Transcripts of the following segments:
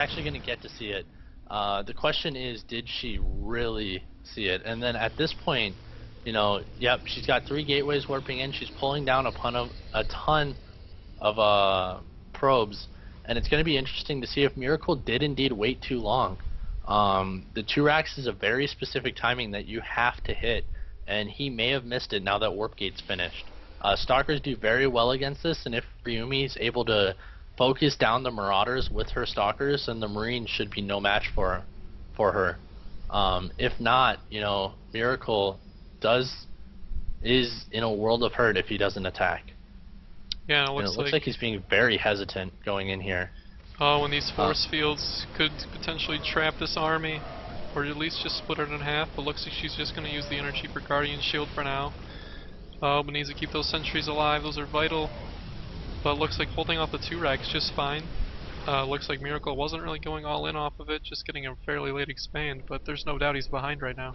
actually going to get to see it. The question is, did she really see it? And then at this point, you know, yep, she's got 3 gateways warping in. She's pulling down a ton of probes, and it's going to be interesting to see if Miracle did indeed wait too long. The 2 racks is a very specific timing that you have to hit, and he may have missed it now that Warp Gate's finished. Stalkers do very well against this, and if Ryumi is able to focus down the Marauders with her Stalkers, then the Marines should be no match for her. If not, you know, Miracle is in a world of hurt if he doesn't attack. Yeah, And it looks like he's being very hesitant going in here. Oh, and these force fields could potentially trap this army, or at least just split it in half, but looks like she's just going to use the energy for Guardian Shield for now. Oh, but needs to keep those sentries alive, those are vital. But looks like holding off the 2 racks just fine. Looks like Miracle wasn't really going all in off of it, just getting a fairly late expand, but there's no doubt he's behind right now.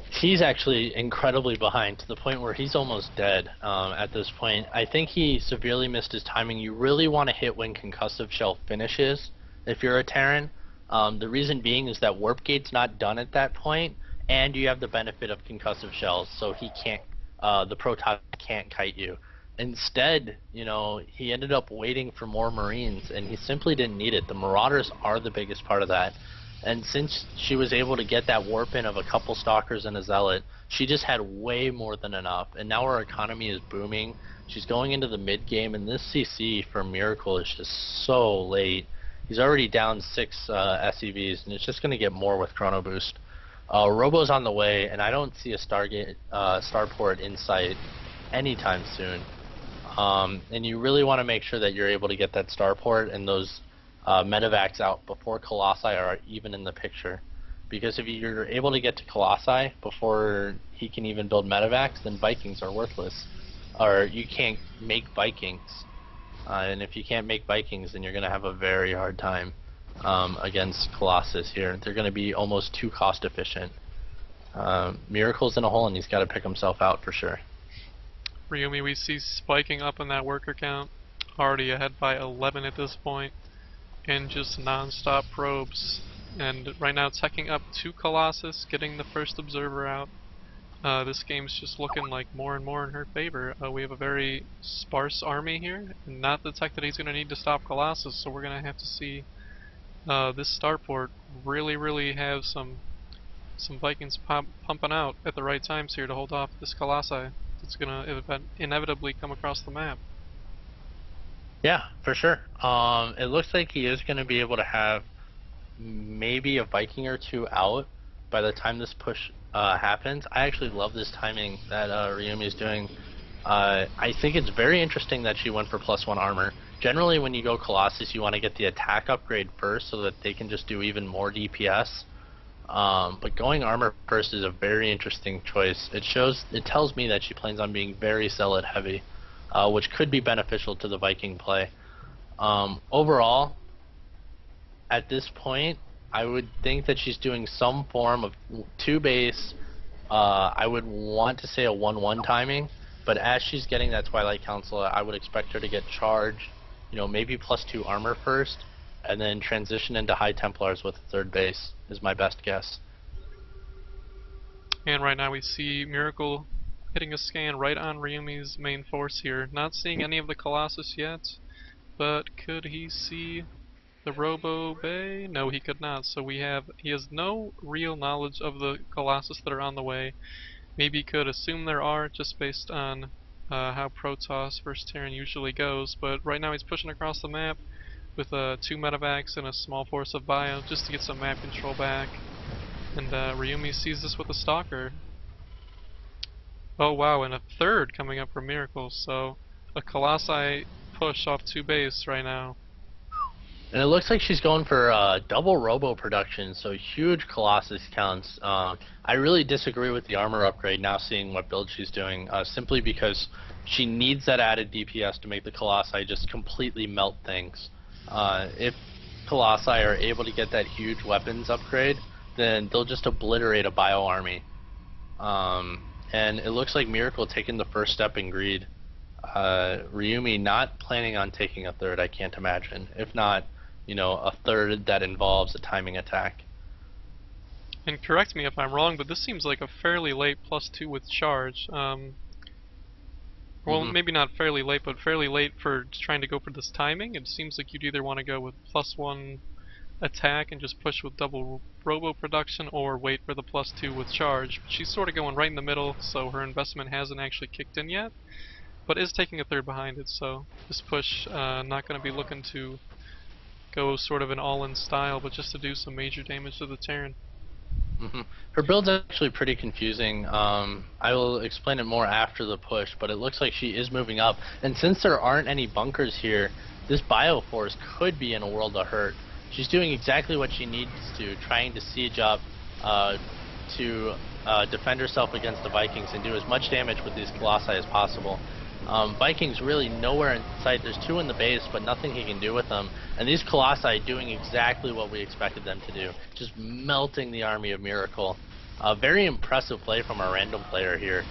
He's actually incredibly behind, to the point where he's almost dead at this point. I think he severely missed his timing. You really want to hit when Concussive Shell finishes if you're a Terran. The reason being is that Warp Gate's not done at that point, and you have the benefit of Concussive Shells, so he can't, the Protoss can't kite you. Instead, you know, he ended up waiting for more Marines, and he simply didn't need it. The Marauders are the biggest part of that. And since she was able to get that warp in of a couple Stalkers and a Zealot, she just had way more than enough. And now her economy is booming. She's going into the mid game, and this CC for Miracle is just so late. He's already down 6 SEVs, and it's just going to get more with Chrono Boost. Robo's on the way, and I don't see a starport in sight anytime soon. And you really want to make sure that you're able to get that starport and those medevacs out before Colossi are even in the picture. Because if you're able to get to Colossi before he can even build medevacs, then Vikings are worthless. Or you can't make Vikings. And if you can't make Vikings, then you're going to have a very hard time against Colossus here. They're going to be almost too cost efficient. Miracle's in a hole, and he's got to pick himself out for sure. Ryumi we see spiking up in that worker count, already ahead by 11 at this point, and just non-stop probes. And right now teching up to Colossus, getting the first observer out. This game's just looking like more and more in her favor. We have a very sparse army here, and not the tech that he's going to need to stop Colossus, so we're going to have to see this starport really have some Vikings pumping out at the right times here to hold off this Colossi. It's going to inevitably come across the map. Yeah, for sure. It looks like he is going to be able to have maybe a Viking or 2 out by the time this push happens. I actually love this timing that Ryumi is doing. I think it's very interesting that she went for +1 armor. Generally, when you go Colossus, you want to get the attack upgrade first so that they can just do even more DPS. But going armor first is a very interesting choice. It tells me that she plans on being very Zealot heavy, which could be beneficial to the Viking play. Overall, at this point, I would think that she's doing some form of 2 base. I would want to say a 1-1 timing, but as she's getting that Twilight Council, I would expect her to get charged, you know, maybe +2 armor first, and then transition into High Templars with a 3rd base, is my best guess. And right now we see Miracle hitting a scan right on Ryumi's main force here. Not seeing any of the Colossus yet, but could he see the Robo Bay? No, he could not. So he has no real knowledge of the Colossus that are on the way. Maybe he could assume there are, just based on how Protoss versus Terran usually goes. But right now he's pushing across the map with 2 medevacs and a small force of bio just to get some map control back. And Ryumi sees this with a Stalker. Oh wow, and a 3rd coming up for Miracle, so a Colossi push off 2 base right now. And it looks like she's going for double Robo production, so huge Colossus counts. I really disagree with the armor upgrade now, seeing what build she's doing, simply because she needs that added DPS to make the Colossi just completely melt things. If Colossi are able to get that huge weapons upgrade, then they'll just obliterate a bio army. And it looks like Miracle taking the first step in greed. Ryumi not planning on taking a 3rd, I can't imagine. If not, you know, a third that involves a timing attack. And correct me if I'm wrong, but this seems like a fairly late +2 with charge. Well, maybe not fairly late, but fairly late for trying to go for this timing. It seems like you'd either want to go with +1 attack and just push with double robo production, or wait for the +2 with charge. But she's sort of going right in the middle, so her investment hasn't actually kicked in yet, but is taking a third behind it, so this push not going to be looking to go sort of an all-in style, but just to do some major damage to the Terran. Her build's actually pretty confusing. I will explain it more after the push, but it looks like she is moving up. And since there aren't any bunkers here, this Bioforce could be in a world of hurt. She's doing exactly what she needs to, trying to siege up to defend herself against the Vikings and do as much damage with these Colossi as possible. Vikings really nowhere in sight. There's 2 in the base, but nothing he can do with them. And these Colossi doing exactly what we expected them to do, just melting the army of Miracle. Very impressive play from our random player here.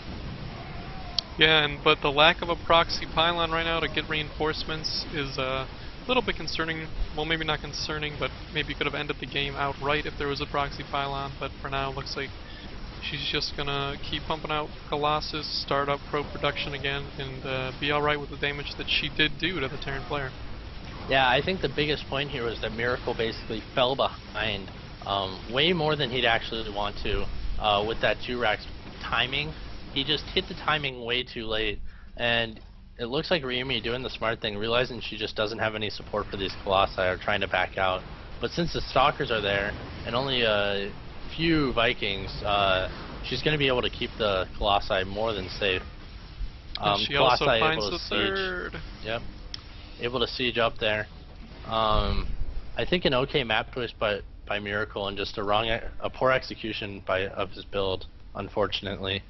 Yeah, but the lack of a proxy pylon right now to get reinforcements is a little bit concerning. Well, maybe not concerning, but maybe could have ended the game outright if there was a proxy pylon. But for now, it looks like she's just gonna keep pumping out Colossus, start up probe production again, and be alright with the damage that she did do to the Terran player. Yeah, I think the biggest point here was that Miracle basically fell behind way more than he'd actually want to with that Jurax timing. He just hit the timing way too late, and it looks like Ryumi doing the smart thing, realizing she just doesn't have any support for these Colossi, or trying to back out. But since the Stalkers are there, and only a few Vikings, she's going to be able to keep the Colossi more than safe. She Colossi also finds able the to third. siege. Yep, able to siege up there. I think an okay map twist by Miracle, and just a poor execution of his build, unfortunately.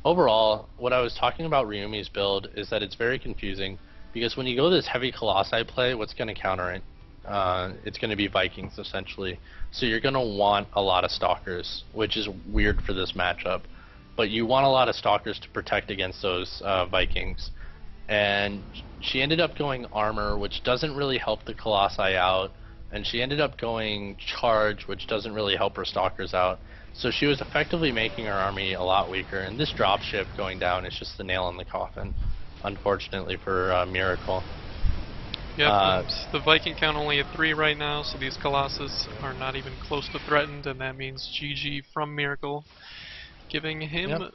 Overall, what I was talking about Ryumi's build is that it's very confusing, because when you go this heavy Colossi play, what's going to counter it? It's going to be Vikings, essentially. So you're going to want a lot of Stalkers, which is weird for this matchup. But you want a lot of Stalkers to protect against those Vikings. And she ended up going Armor, which doesn't really help the Colossi out. And she ended up going Charge, which doesn't really help her Stalkers out. So she was effectively making her army a lot weaker. And this dropship going down is just the nail in the coffin, unfortunately for Miracle. Yep, the Viking count only at 3 right now, so these Colossus are not even close to threatened, and that means GG from Miracle, giving him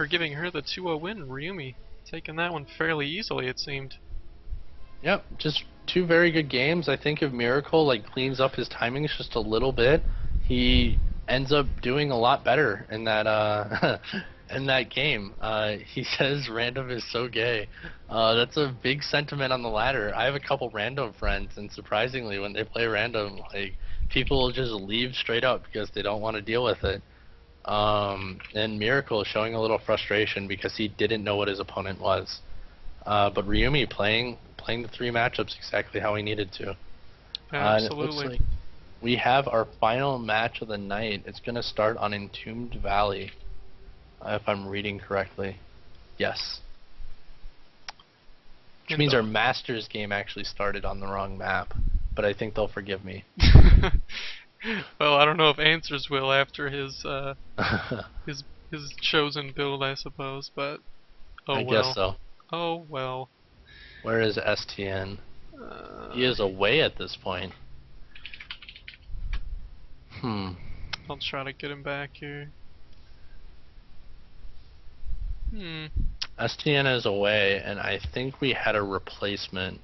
giving her the 2-0 win. Ryumi taking that one fairly easily, it seemed. Yep, just 2 very good games. I think if Miracle cleans up his timings just a little bit, he ends up doing a lot better in that in that game. He says random is so gay. That's a big sentiment on the ladder. I have a couple random friends, and surprisingly, when they play random, people will just leave straight up because they don't want to deal with it. And Miracle is showing a little frustration because he didn't know what his opponent was. But Ryumi playing the 3 matchups exactly how he needed to. Absolutely. And it looks like we have our final match of the night. It's going to start on Entombed Valley, if I'm reading correctly. Yes. Which means our Masters game actually started on the wrong map, but I think they'll forgive me. Well, I don't know if Answers will after his his chosen build, I suppose, but I guess so. Oh well. Where is STN? He is away at this point. I'll try to get him back here. STN is away, and I think we had a replacement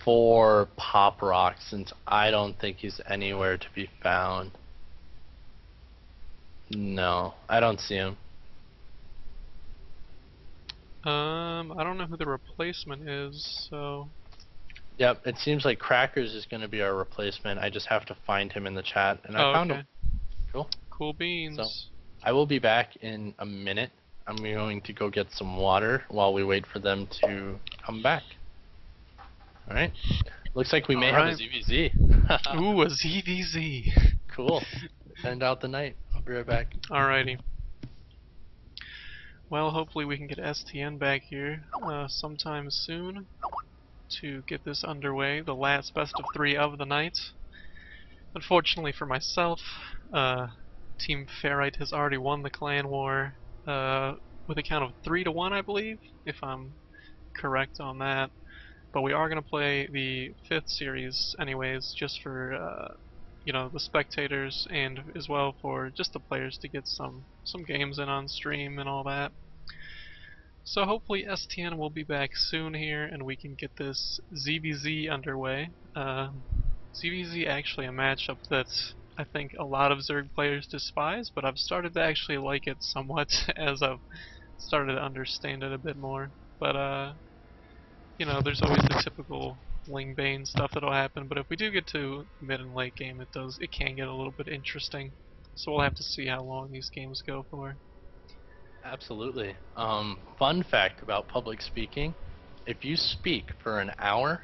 for Pop Rock, since I don't think he's anywhere to be found. No, I don't see him. I don't know who the replacement is, so... Yep, it seems like Crackers is going to be our replacement. I just have to find him in the chat, and I found him. Cool. Cool beans. So, I will be back in a minute. I'm going to go get some water while we wait for them to come back. Alright. Looks like we may have a ZVZ. Ooh, a ZVZ. Cool. End out the night. I'll be right back. Alrighty. Well, hopefully we can get STN back here sometime soon to get this underway, the last best of 3 of the night. Unfortunately for myself, Team Ferrite has already won the clan war with a count of 3-1, I believe, if I'm correct on that. But we are going to play the 5th series anyways, just for you know, the spectators and as well for just the players to get some games in on stream and all that. So hopefully STN will be back soon here and we can get this ZVZ underway. ZVZ actually a matchup that I think a lot of Zerg players despise, but I've started to actually like it somewhat as I've started to understand it a bit more. But you know, there's always the typical Ling Bane stuff that'll happen, but if we do get to mid and late game, it can get a little bit interesting. So we'll have to see how long these games go for. Absolutely. Fun fact about public speaking: if you speak for an hour,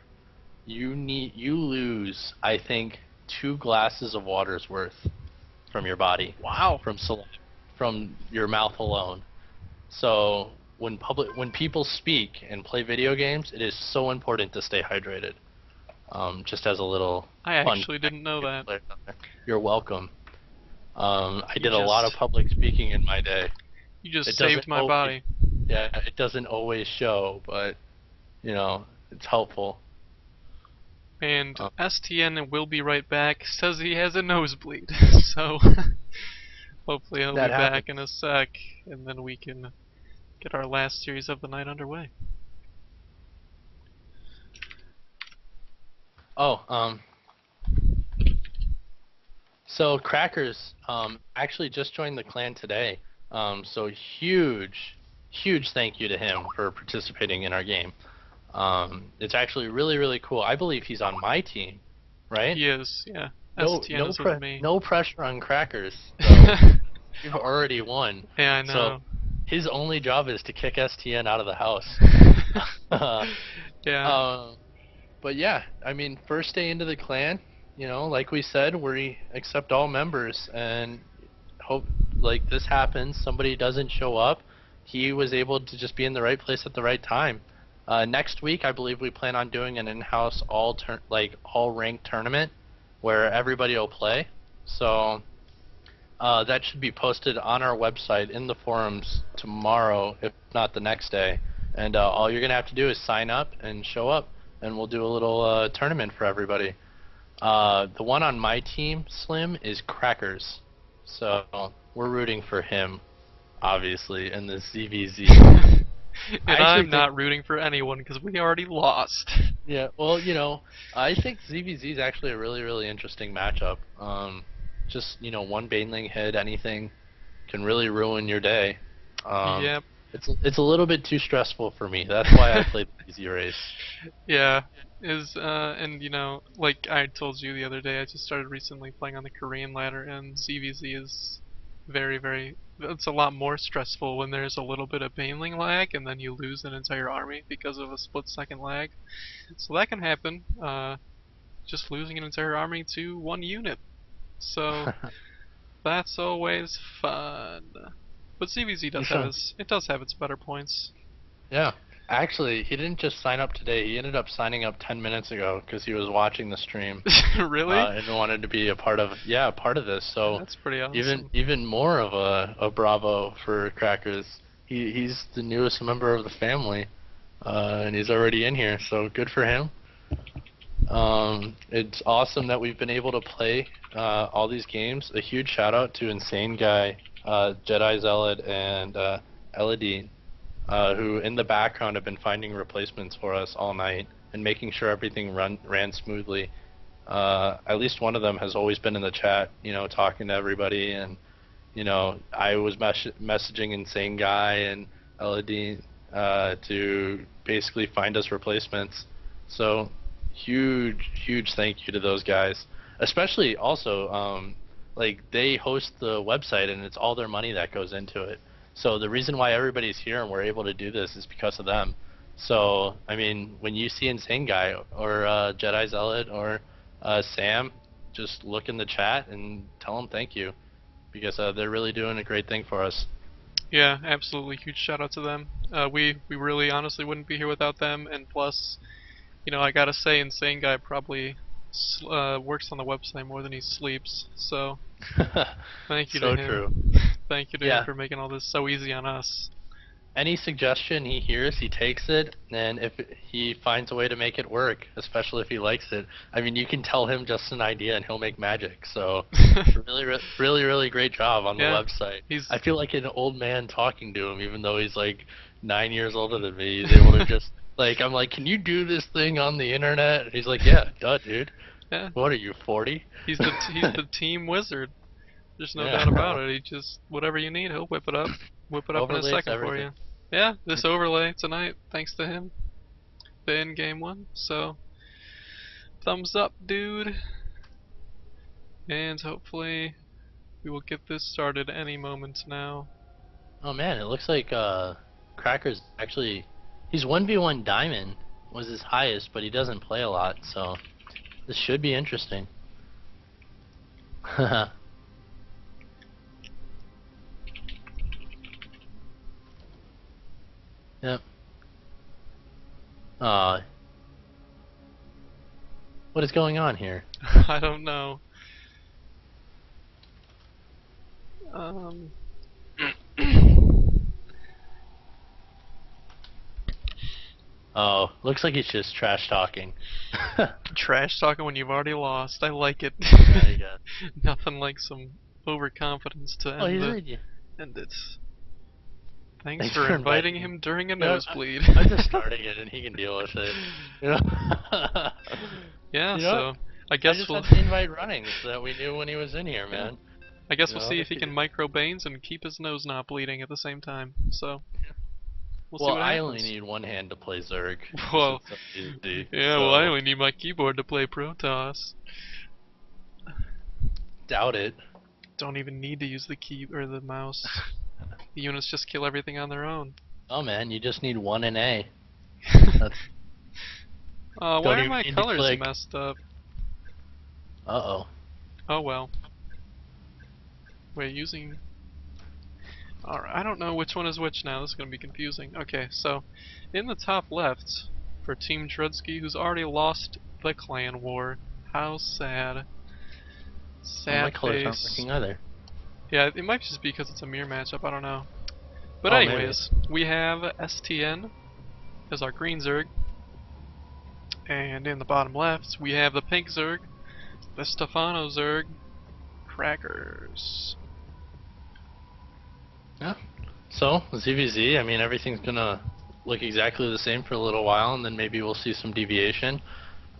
you lose, I think, 2 glasses of water's worth from your body. Wow. From your mouth alone. So when people speak and play video games, it is so important to stay hydrated. Just as a little I actually didn't know that. You're welcome. I did a lot of public speaking in my day. You just saved my body. Yeah, it doesn't always show, but you know, it's helpful. And STN will be right back. Says he has a nosebleed, so hopefully he'll be back in a sec, and then we can get our last series of the night underway. Oh, so Crackers actually just joined the clan today. So huge thank you to him for participating in our game. It's actually really cool. I believe he's on my team, right? He is, yeah. No pressure on Crackers. So you've already won. Yeah, I know. So his only job is to kick STN out of the house. Yeah. But yeah, I mean, first day into the clan, you know, like we said, we accept all members, and hope like this happens. Somebody doesn't show up. He was able to just be in the right place at the right time. Next week, I believe we plan on doing an in-house all ranked tournament where everybody will play. So that should be posted on our website in the forums tomorrow, if not the next day. And all you're gonna have to do is sign up and show up, and we'll do a little tournament for everybody. The one on my team, Slim, is Crackers. So we're rooting for him, obviously, in the ZVZ. And I'm not rooting for anyone because we already lost. Yeah, well, you know, I think ZVZ is actually a really interesting matchup. Just, you know, one Baneling hit, anything can really ruin your day. Yep. It's a little bit too stressful for me. That's why I played the easy race. Yeah. And you know, like I told you the other day, I just started recently playing on the Korean ladder, and ZVZ is it's a lot more stressful when there's a little bit of Baneling lag and then you lose an entire army because of a split-second lag. So that can happen, just losing an entire army to one unit. So that's always fun. But ZVZ does have its better points. Yeah. Actually, he didn't just sign up today. He ended up signing up 10 minutes ago because he was watching the stream. Really? And wanted to be a part of this. So that's pretty awesome. Even more of a bravo for Crackers. He's the newest member of the family, and he's already in here. So good for him. It's awesome that we've been able to play all these games. A huge shout out to Insane Guy, Jedi Zealot, and Eladine. Who in the background have been finding replacements for us all night and making sure everything ran smoothly. At least one of them has always been in the chat, you know, talking to everybody, and you know, I was messaging Insane Guy and Eladine to basically find us replacements. So huge thank you to those guys, especially also like they host the website and it's all their money that goes into it. So the reason why everybody's here and we're able to do this is because of them. So, I mean, when you see Insane Guy or Jedi Zealot or Sam, just look in the chat and tell them thank you, because they're really doing a great thing for us. Yeah, absolutely. Huge shout out to them. We really honestly wouldn't be here without them, and plus, you know, I gotta say, Insane Guy probably works on the website more than he sleeps. So thank you to So true. him. Thank you to him Yeah. for making all this so easy on us. Any suggestion he hears, he takes it, and if he finds a way to make it work, especially if he likes it, I mean, you can tell him just an idea and he'll make magic. So, really, really great job on the Yeah, website. he's I feel like an old man talking to him, even though he's like 9 years older than me. He's able to just like, I'm like, can you do this thing on the internet? And he's like, yeah, duh, dude. yeah, What are you, 40? he's the team wizard. There's no doubt Yeah. about it. He just whatever you need, he'll whip it up in a Overlays second for everything. you. Yeah, this overlay tonight, thanks to him, the end game one. So, thumbs up, dude. And hopefully, we will get this started any moment now. Oh man, it looks like Cracker's actually he's 1v1 Diamond was his highest, but he doesn't play a lot, so this should be interesting. Yep. Uh what is going on here? I don't know. Um. Oh, looks like he's just trash talking. Trash talking when you've already lost. I like it. There you go. Nothing like some overconfidence to Oh, he's end it. Thanks Thanks for for inviting inviting him during a You know, nosebleed. I'm just starting it and he can deal with it. You know? Yeah, You know so what? I guess I just we'll had the invite running so that we knew when he was in here, man. I guess You we'll know, see if he can micro Banes and keep his nose not bleeding at the same time. So we'll see Well, what I happens. only need one hand to play Zerg. Well, It's so easy, yeah, well, I only need my keyboard to play Protoss. doubt it. Don't even need to use the key or the mouse. The units just kill everything on their own. Oh man, you just need one and A. That's Why Don't are even my need to colors click. messed up? uh-oh. Oh well. Wait, using... Alright, I don't know which one is which now. This is going to be confusing. Okay, so in the top left for Team Dreadski, who's already lost the clan war. How sad. Oh, my Sad colors aren't face. working either. Yeah, it might just be because it's a mirror matchup. I don't know. But Oh, anyways, we have STN as our green Zerg. And in the bottom left, we have the pink Zerg, the Stefano Zerg, Crackers. Yeah. So, ZVZ, I mean, everything's gonna look exactly the same for a little while, and then maybe we'll see some deviation.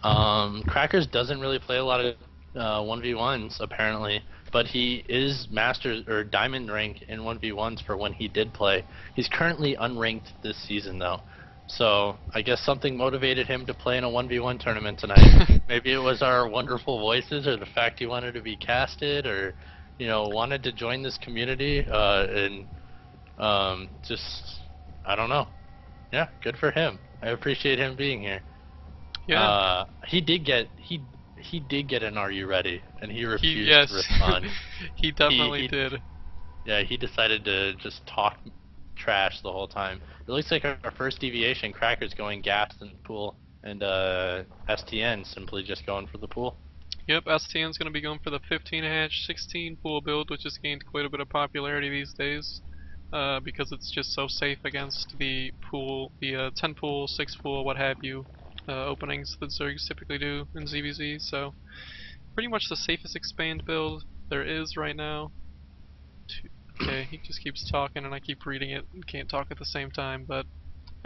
Crackers doesn't really play a lot of 1v1s, apparently, but he is master or diamond rank in 1v1s for when he did play. He's currently unranked this season, though. So, I guess something motivated him to play in a 1v1 tournament tonight. Maybe it was our wonderful voices, or the fact he wanted to be casted, or, you know, wanted to join this community, and just, I don't know. Yeah, good for him. I appreciate him being here. Yeah. He did get an "Are you ready?" and he refused Yes. to respond. He definitely he- did. Yeah, he decided to just talk trash the whole time. It looks like our first deviation, Cracker's going gaps in the pool, and STN simply just going for the pool. Yep, STN's going to be going for the 15 hatch, 16 pool build, which has gained quite a bit of popularity these days. Because it's just so safe against the pool, the 10 pool, 6 pool, what have you, openings that Zergs typically do in ZVZ. So, pretty much the safest expand build there is right now. Okay, he just keeps talking and I keep reading it and can't talk at the same time, but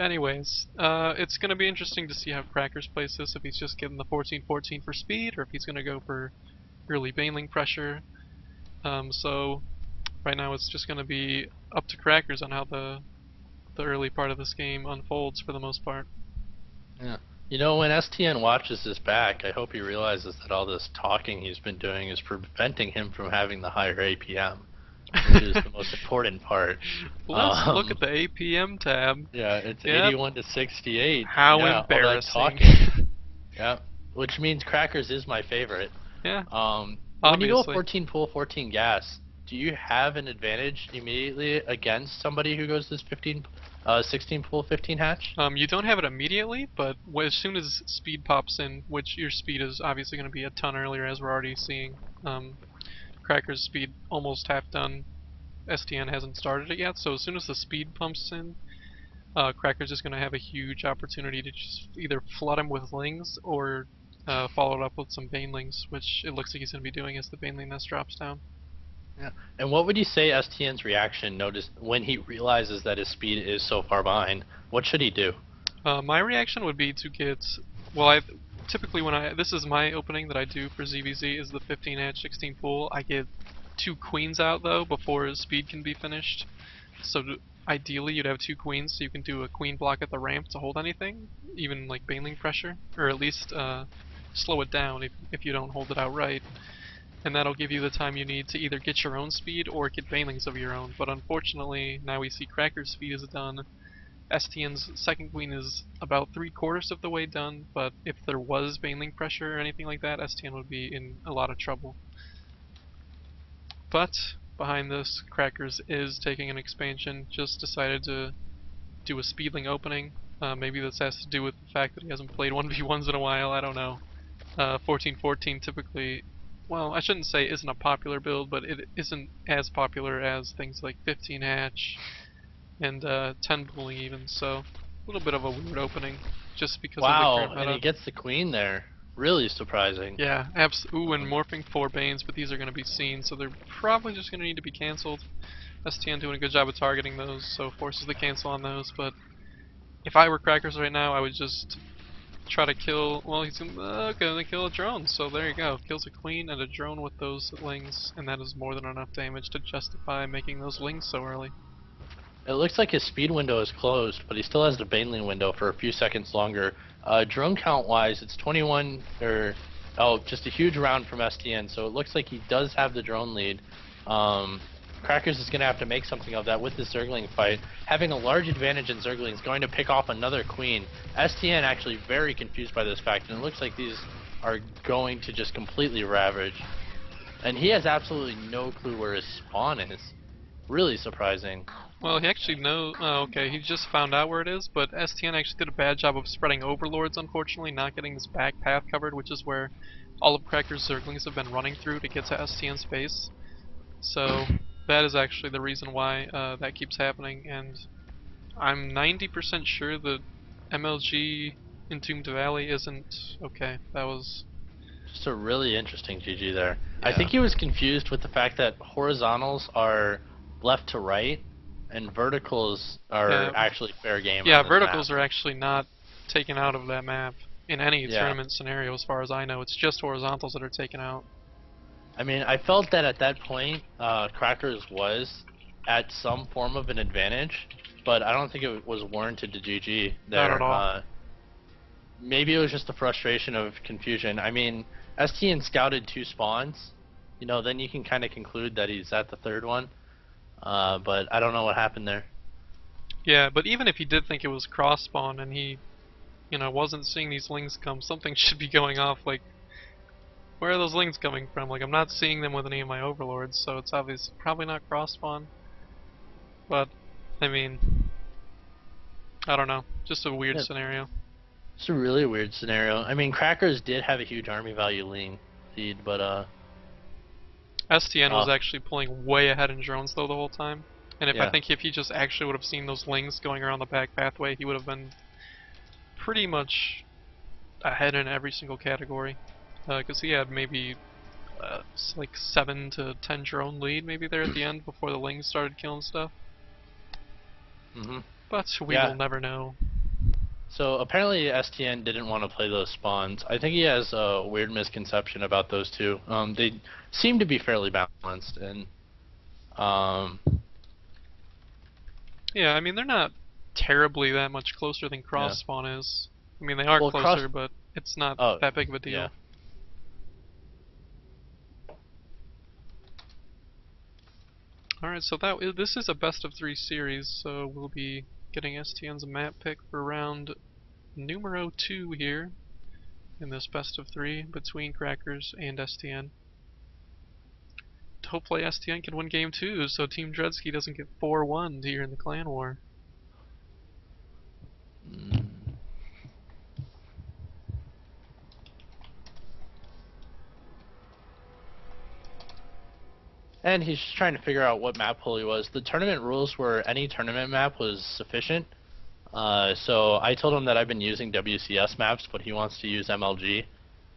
anyways, it's going to be interesting to see how Crackers plays this, if he's just getting the 14-14 for speed, or if he's going to go for early baneling pressure. So, right now it's just going to be up to Crackers on how the early part of this game unfolds for the most part. Yeah. You know, when STN watches this back, I hope he realizes that all this talking he's been doing is preventing him from having the higher APM, which is the most important part. Let's look at the APM tab. Yeah, it's Yep. 81 to 68. How yeah, embarrassing. All that talking. Yeah, which means Crackers is my favorite. Yeah. When you go Obviously. 14 pool, 14 gas, do you have an advantage immediately against somebody who goes this 16 pool 15 hatch? You don't have it immediately, but as soon as speed pops in, which your speed is obviously going to be a ton earlier, as we're already seeing. Cracker's speed almost half done. STN hasn't started it yet, so as soon as the speed pumps in, Cracker's just going to have a huge opportunity to just either flood him with lings or follow it up with some banelings, which it looks like he's going to be doing as the baneling nest drops down. Yeah. And what would you say STN's reaction notice when he realizes that his speed is so far behind? What should he do? My reaction would be to get, well, typically this is my opening that I do for ZVZ is the 15 hatch 16 pool. I get 2 queens out though before his speed can be finished. So ideally you'd have 2 queens so you can do a queen block at the ramp to hold anything, even like baneling pressure, or at least slow it down if you don't hold it outright. And that'll give you the time you need to either get your own speed or get banelings of your own. But unfortunately, now we see Cracker's speed is done. STN's second queen is about 3/4 of the way done, but if there was baneling pressure or anything like that, STN would be in a lot of trouble. But behind this, Crackers is taking an expansion, just decided to do a speedling opening. Maybe this has to do with the fact that he hasn't played 1v1s in a while, I don't know. 14-14 typically, well, I shouldn't say isn't a popular build, but it isn't as popular as things like 15 hatch and 10 pooling even, so a little bit of a weird opening just because of the current meta. And he gets the queen there. Really surprising. Yeah, ooh, and morphing 4 Banes, but these are going to be seen, so they're probably just going to need to be cancelled. STN doing a good job of targeting those, so forces the cancel on those, but if I were Crackers right now, I would just try to kill, well, he's gonna kill a drone, so there you go. Kills a queen and a drone with those lings, and that is more than enough damage to justify making those lings so early. It looks like his speed window is closed, but he still has the baneling window for a few seconds longer. Drone count wise, it's 21, or, oh, just a huge round from STN, so it looks like he does have the drone lead. Crackers is going to have to make something of that with the Zergling fight. Having a large advantage in Zergling is going to pick off another queen. STN actually very confused by this fact, and it looks like these are going to just completely ravage. And he has absolutely no clue where his spawn is. Really surprising. Well, he actually knows, okay, he just found out where it is, but STN actually did a bad job of spreading overlords, unfortunately, not getting this back path covered, which is where all of Cracker's Zerglings have been running through to get to STN's base. So that is actually the reason why that keeps happening, and I'm 90% sure that MLG Entombed Valley isn't okay. That was just a really interesting GG there. Yeah. I think he was confused with the fact that horizontals are left to right, and verticals are actually fair game. Yeah, verticals are actually not taken out of that map in any tournament scenario, as far as I know. It's just horizontals that are taken out. I mean, I felt that at that point, Crackers was at some form of an advantage, but I don't think it was warranted to GG there. Not at all. Maybe it was just the frustration of confusion. I mean, STN scouted 2 spawns, you know, then you can kind of conclude that he's at the 3rd one, but I don't know what happened there. Yeah, but even if he did think it was cross spawn and he, you know, wasn't seeing these lings come, something should be going off. Like, where are those lings coming from? Like, I'm not seeing them with any of my overlords, so it's obvious probably not cross spawn. But I mean, I don't know, just a weird scenario. It's a really weird scenario. I mean, Crackers did have a huge army value lead, but STN was actually pulling way ahead in drones though the whole time. And I think if he just actually would have seen those lings going around the back pathway, he would have been pretty much ahead in every single category. Because he had maybe like 7 to 10 drone lead maybe there at the end before the lings started killing stuff. But we will never know. So apparently STN didn't want to play those spawns. I think he has a weird misconception about those two. They seem to be fairly balanced, and yeah, I mean they're not terribly that much closer than cross spawn is. I mean they are closer, but it's not that big of a deal. Yeah. Alright, so this is a best of 3 series, so we'll be getting STN's map pick for round numero 2 here in this best of 3 between Crackers and STN. hopefully STN can win game 2 so Team Dreadski doesn't get 4-1 here in the clan war. And he's just trying to figure out what map pool he was. The tournament rules were any tournament map was sufficient. So I told him that I've been using WCS maps, but he wants to use MLG.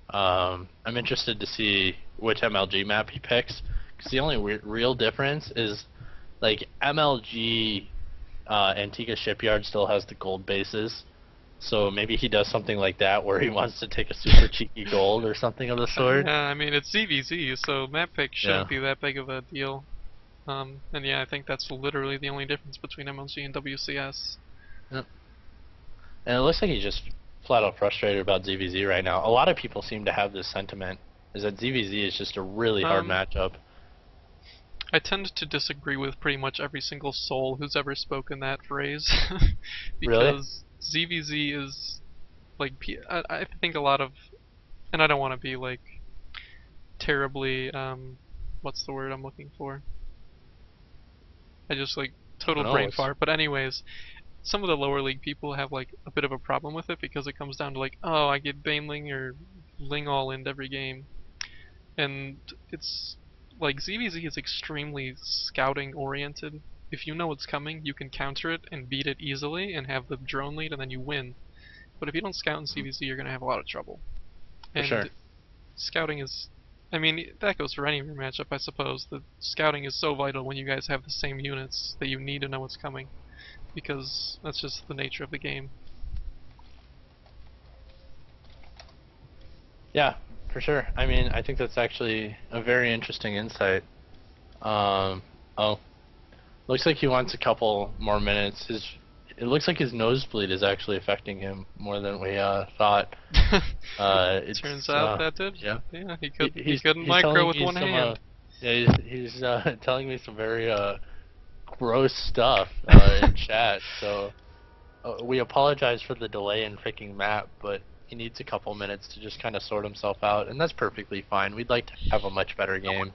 I'm interested to see which MLG map he picks, because the only real difference is, like, MLG Antigua Shipyard still has the gold bases, so maybe he does something like that where he wants to take a super cheeky gold or something of the sort. Yeah, I mean it's ZVZ, so map pick shouldn't be that big of a deal. And yeah, I think that's literally the only difference between MLG and WCS. Yep. And it looks like he's just flat out frustrated about ZVZ right now. A lot of people seem to have this sentiment, is that ZVZ is just a really hard matchup. I tend to disagree with pretty much every single soul who's ever spoken that phrase. Because ZVZ is, like, I think a lot of, and I don't want to be, like, terribly, what's the word I'm looking for? I just, like, total brain fart. But anyways, some of the lower league people have, like, a bit of a problem with it because it comes down to, like, oh, I get Baneling or Ling all in every game. And it's, like, ZVZ is extremely scouting oriented. If you know what's coming, you can counter it and beat it easily and have the drone lead and then you win. But if you don't scout in ZVZ, you're going to have a lot of trouble. And sure. Scouting is, I mean, that goes for any matchup, I suppose. The scouting is so vital when you guys have the same units that you need to know what's coming, because that's just the nature of the game. Yeah, for sure. I mean, I think that's actually a very interesting insight. Looks like he wants a couple more minutes. It looks like his nosebleed is actually affecting him more than we thought. It turns out that did. Yeah. Yeah, he couldn't micro with one hand. Yeah, he's telling me some very gross stuff in chat. So we apologize for the delay in picking map, but he needs a couple minutes to just kind of sort himself out, and that's perfectly fine. We'd like to have a much better game.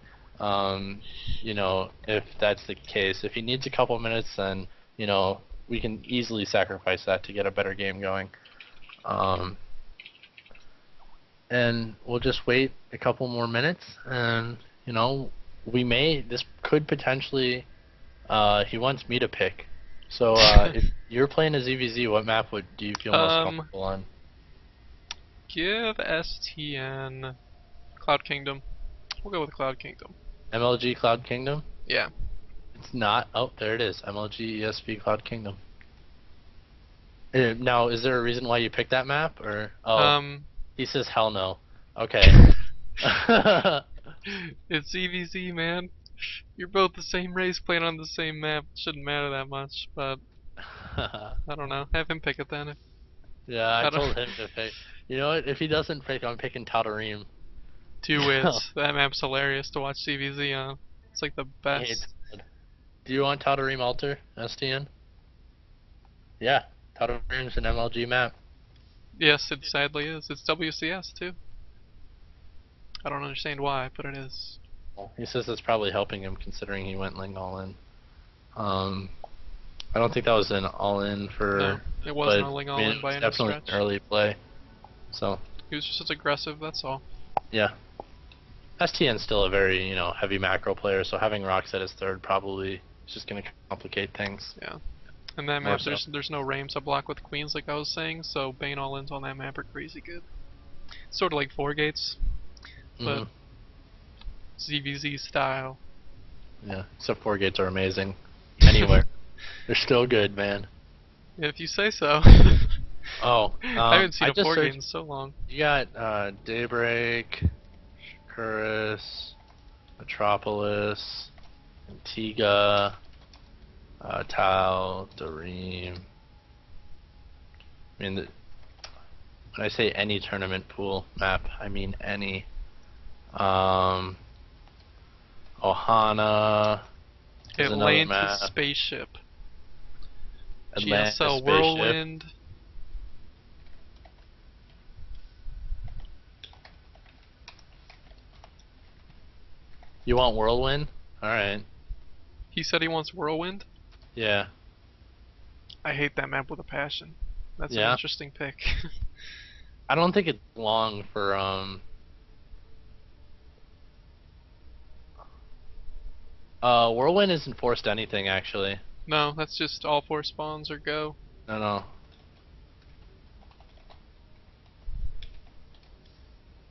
You know, if that's the case, if he needs a couple minutes, then, you know, we can easily sacrifice that to get a better game going. And we'll just wait a couple more minutes, and, you know, this could potentially, he wants me to pick. So, if you're playing a ZVZ, what map do you feel most comfortable on? Give STN Cloud Kingdom. We'll go with Cloud Kingdom. MLG Cloud Kingdom? Yeah. It's not. Oh, there it is. MLG ESP Cloud Kingdom. Now, is there a reason why you picked that map, or? Oh, he says hell no. Okay. It's EVZ, man. You're both the same race playing on the same map. Shouldn't matter that much, but I don't know. Have him pick it then. Yeah, I told him to pick. You know what? If he doesn't pick, I'm picking Tatarim. 2 wins. That map's hilarious to watch CVZ on. It's like the best. Do you want Tatarim Alter, STN? Yeah, Tatarim's an MLG map. Yes, it sadly is. It's WCS too. I don't understand why, but it is. Well, he says it's probably helping him considering he went Ling all in. I don't think that was an all in for. No, it wasn't a Ling all in by any stretch. Definitely an early play. So. He was just as aggressive. That's all. Yeah. STN's still a very, you know, heavy macro player, so having Roxette as third probably is just going to complicate things. Yeah. And that map, there's no Rame to block with Queens, like I was saying, so Bane all-ins on that map are crazy good. Sort of like 4 gates, but ZVZ style. Yeah, except 4 gates are amazing. Anywhere. They're still good, man. If you say so. Oh, I haven't seen a 4 gate in so long. You got Daybreak, Curus, Metropolis, Antigua, Tau, Dareem. I mean, when I say any tournament pool map, I mean any. Ohana. Atlantis Spaceship. GSL Whirlwind. You want Whirlwind? Alright. He said he wants Whirlwind? Yeah. I hate that map with a passion. That's an Yeah. interesting pick. I don't think it's long for, Whirlwind isn't forced anything, actually. No, that's just all 4 spawns or go. No, no.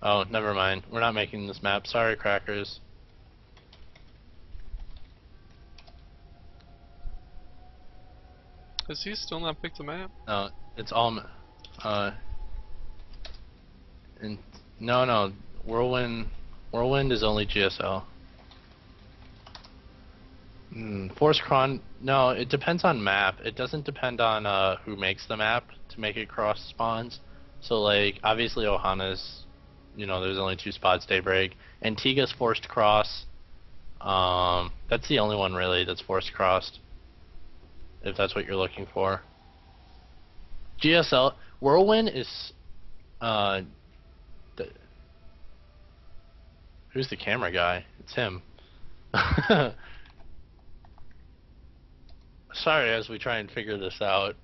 Oh, never mind. We're not making this map. Sorry, Crackers. Has he still not picked a map? No, it's all, and no, Whirlwind is only GSL. Force Cron, no, it depends on map. It doesn't depend on who makes the map to make it cross spawns. So like obviously Ohana's, there's only 2 spots. Daybreak. Antigua's forced cross. That's the only one really that's forced crossed. If that's what you're looking for. GSL Whirlwind is who's the camera guy? It's him. Sorry, as we try and figure this out.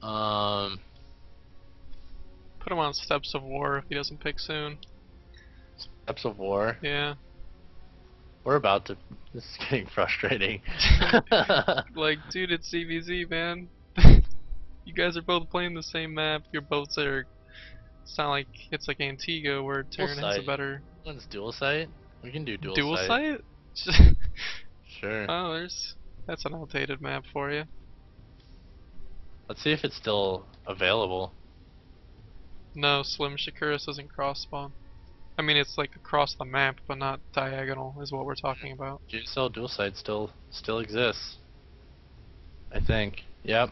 Put him on Steps of War if he doesn't pick soon. Steps of War. Yeah. We're about to. This is getting frustrating. Like, dude, it's CVZ, man. You guys are both playing the same map. Your boats are. It's not like it's like Antigua where Terran has a better. One's dual site. We can do dual site. Sure. Oh, that's an outdated map for you. Let's see if it's still available. No, Slim Shakuris doesn't cross spawn. I mean, it's like across the map, but not diagonal, is what we're talking about. GSL dual site still exists. I think. Yep.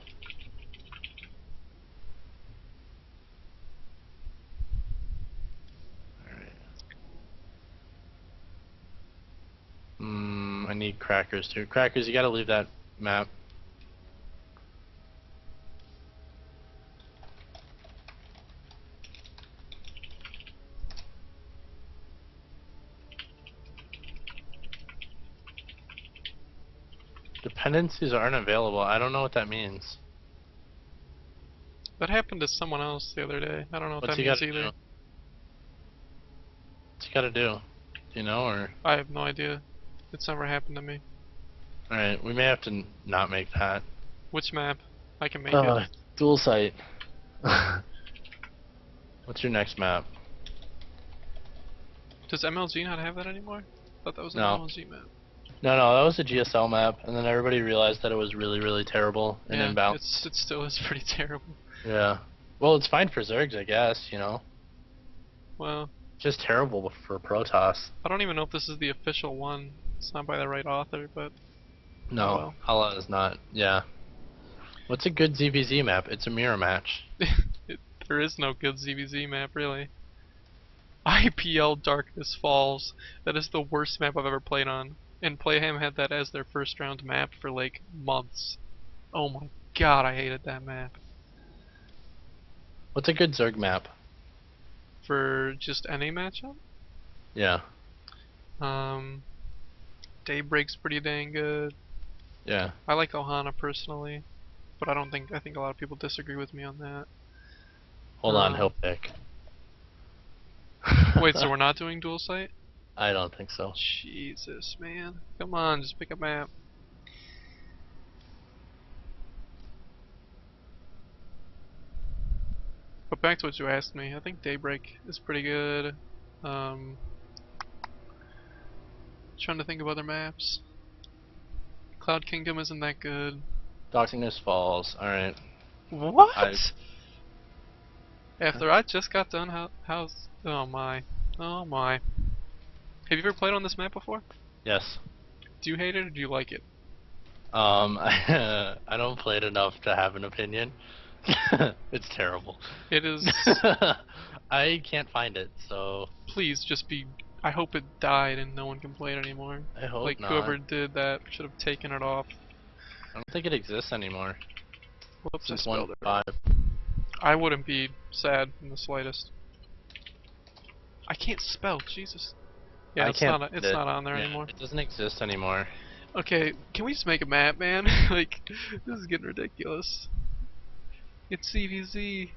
I need Crackers too. Crackers, you gotta leave that map. Dependencies aren't available. I don't know what that means. That happened to someone else the other day. I don't know what What's that he means gotta either. do? What's he gotta do? Do you know, or? I have no idea. It's never happened to me. Alright, we may have to not make that. Which map? I can make it. Dual site. What's your next map? Does MLG not have that anymore? I thought that was an MLG map. No, that was a GSL map, and then everybody realized that it was really, really terrible and inbound. It still is pretty terrible. Yeah. Well, it's fine for Zergs, I guess, Well. Just terrible for Protoss. I don't even know if this is the official one. It's not by the right author, but... No, oh well. Hala is not, yeah. What's a good ZVZ map? It's a mirror match. There is no good ZVZ map, really. IPL Darkness Falls. That is the worst map I've ever played on. And Playham had that as their first round map for like months. Oh my god, I hated that map. What's a good Zerg map? For just any matchup? Yeah. Daybreak's pretty dang good. Yeah. I like Ohana personally, but I think a lot of people disagree with me on that. Hold on, he'll pick. Wait, so we're not doing dual site? I don't think so. Jesus, man. Come on, just pick a map. But back to what you asked me, I think Daybreak is pretty good. Trying to think of other maps. Cloud Kingdom isn't that good. Darkness Falls, alright. What? After I just got done, how's... Oh my. Oh my. Have you ever played on this map before? Yes. Do you hate it or do you like it? I don't play it enough to have an opinion. It's terrible. It is... I can't find it, so... Please, just be... I hope it died and no one can play it anymore. I hope like, not. whoever did that should have taken it off. I don't think it exists anymore. Whoops, I Since spelled it. 1.5. I wouldn't be sad in the slightest. I can't spell. Jesus. Yeah, I it's can't. it's not on there Yeah, anymore. it doesn't exist anymore. Okay, can we just make a map, man? Like, this is getting ridiculous. It's CVZ.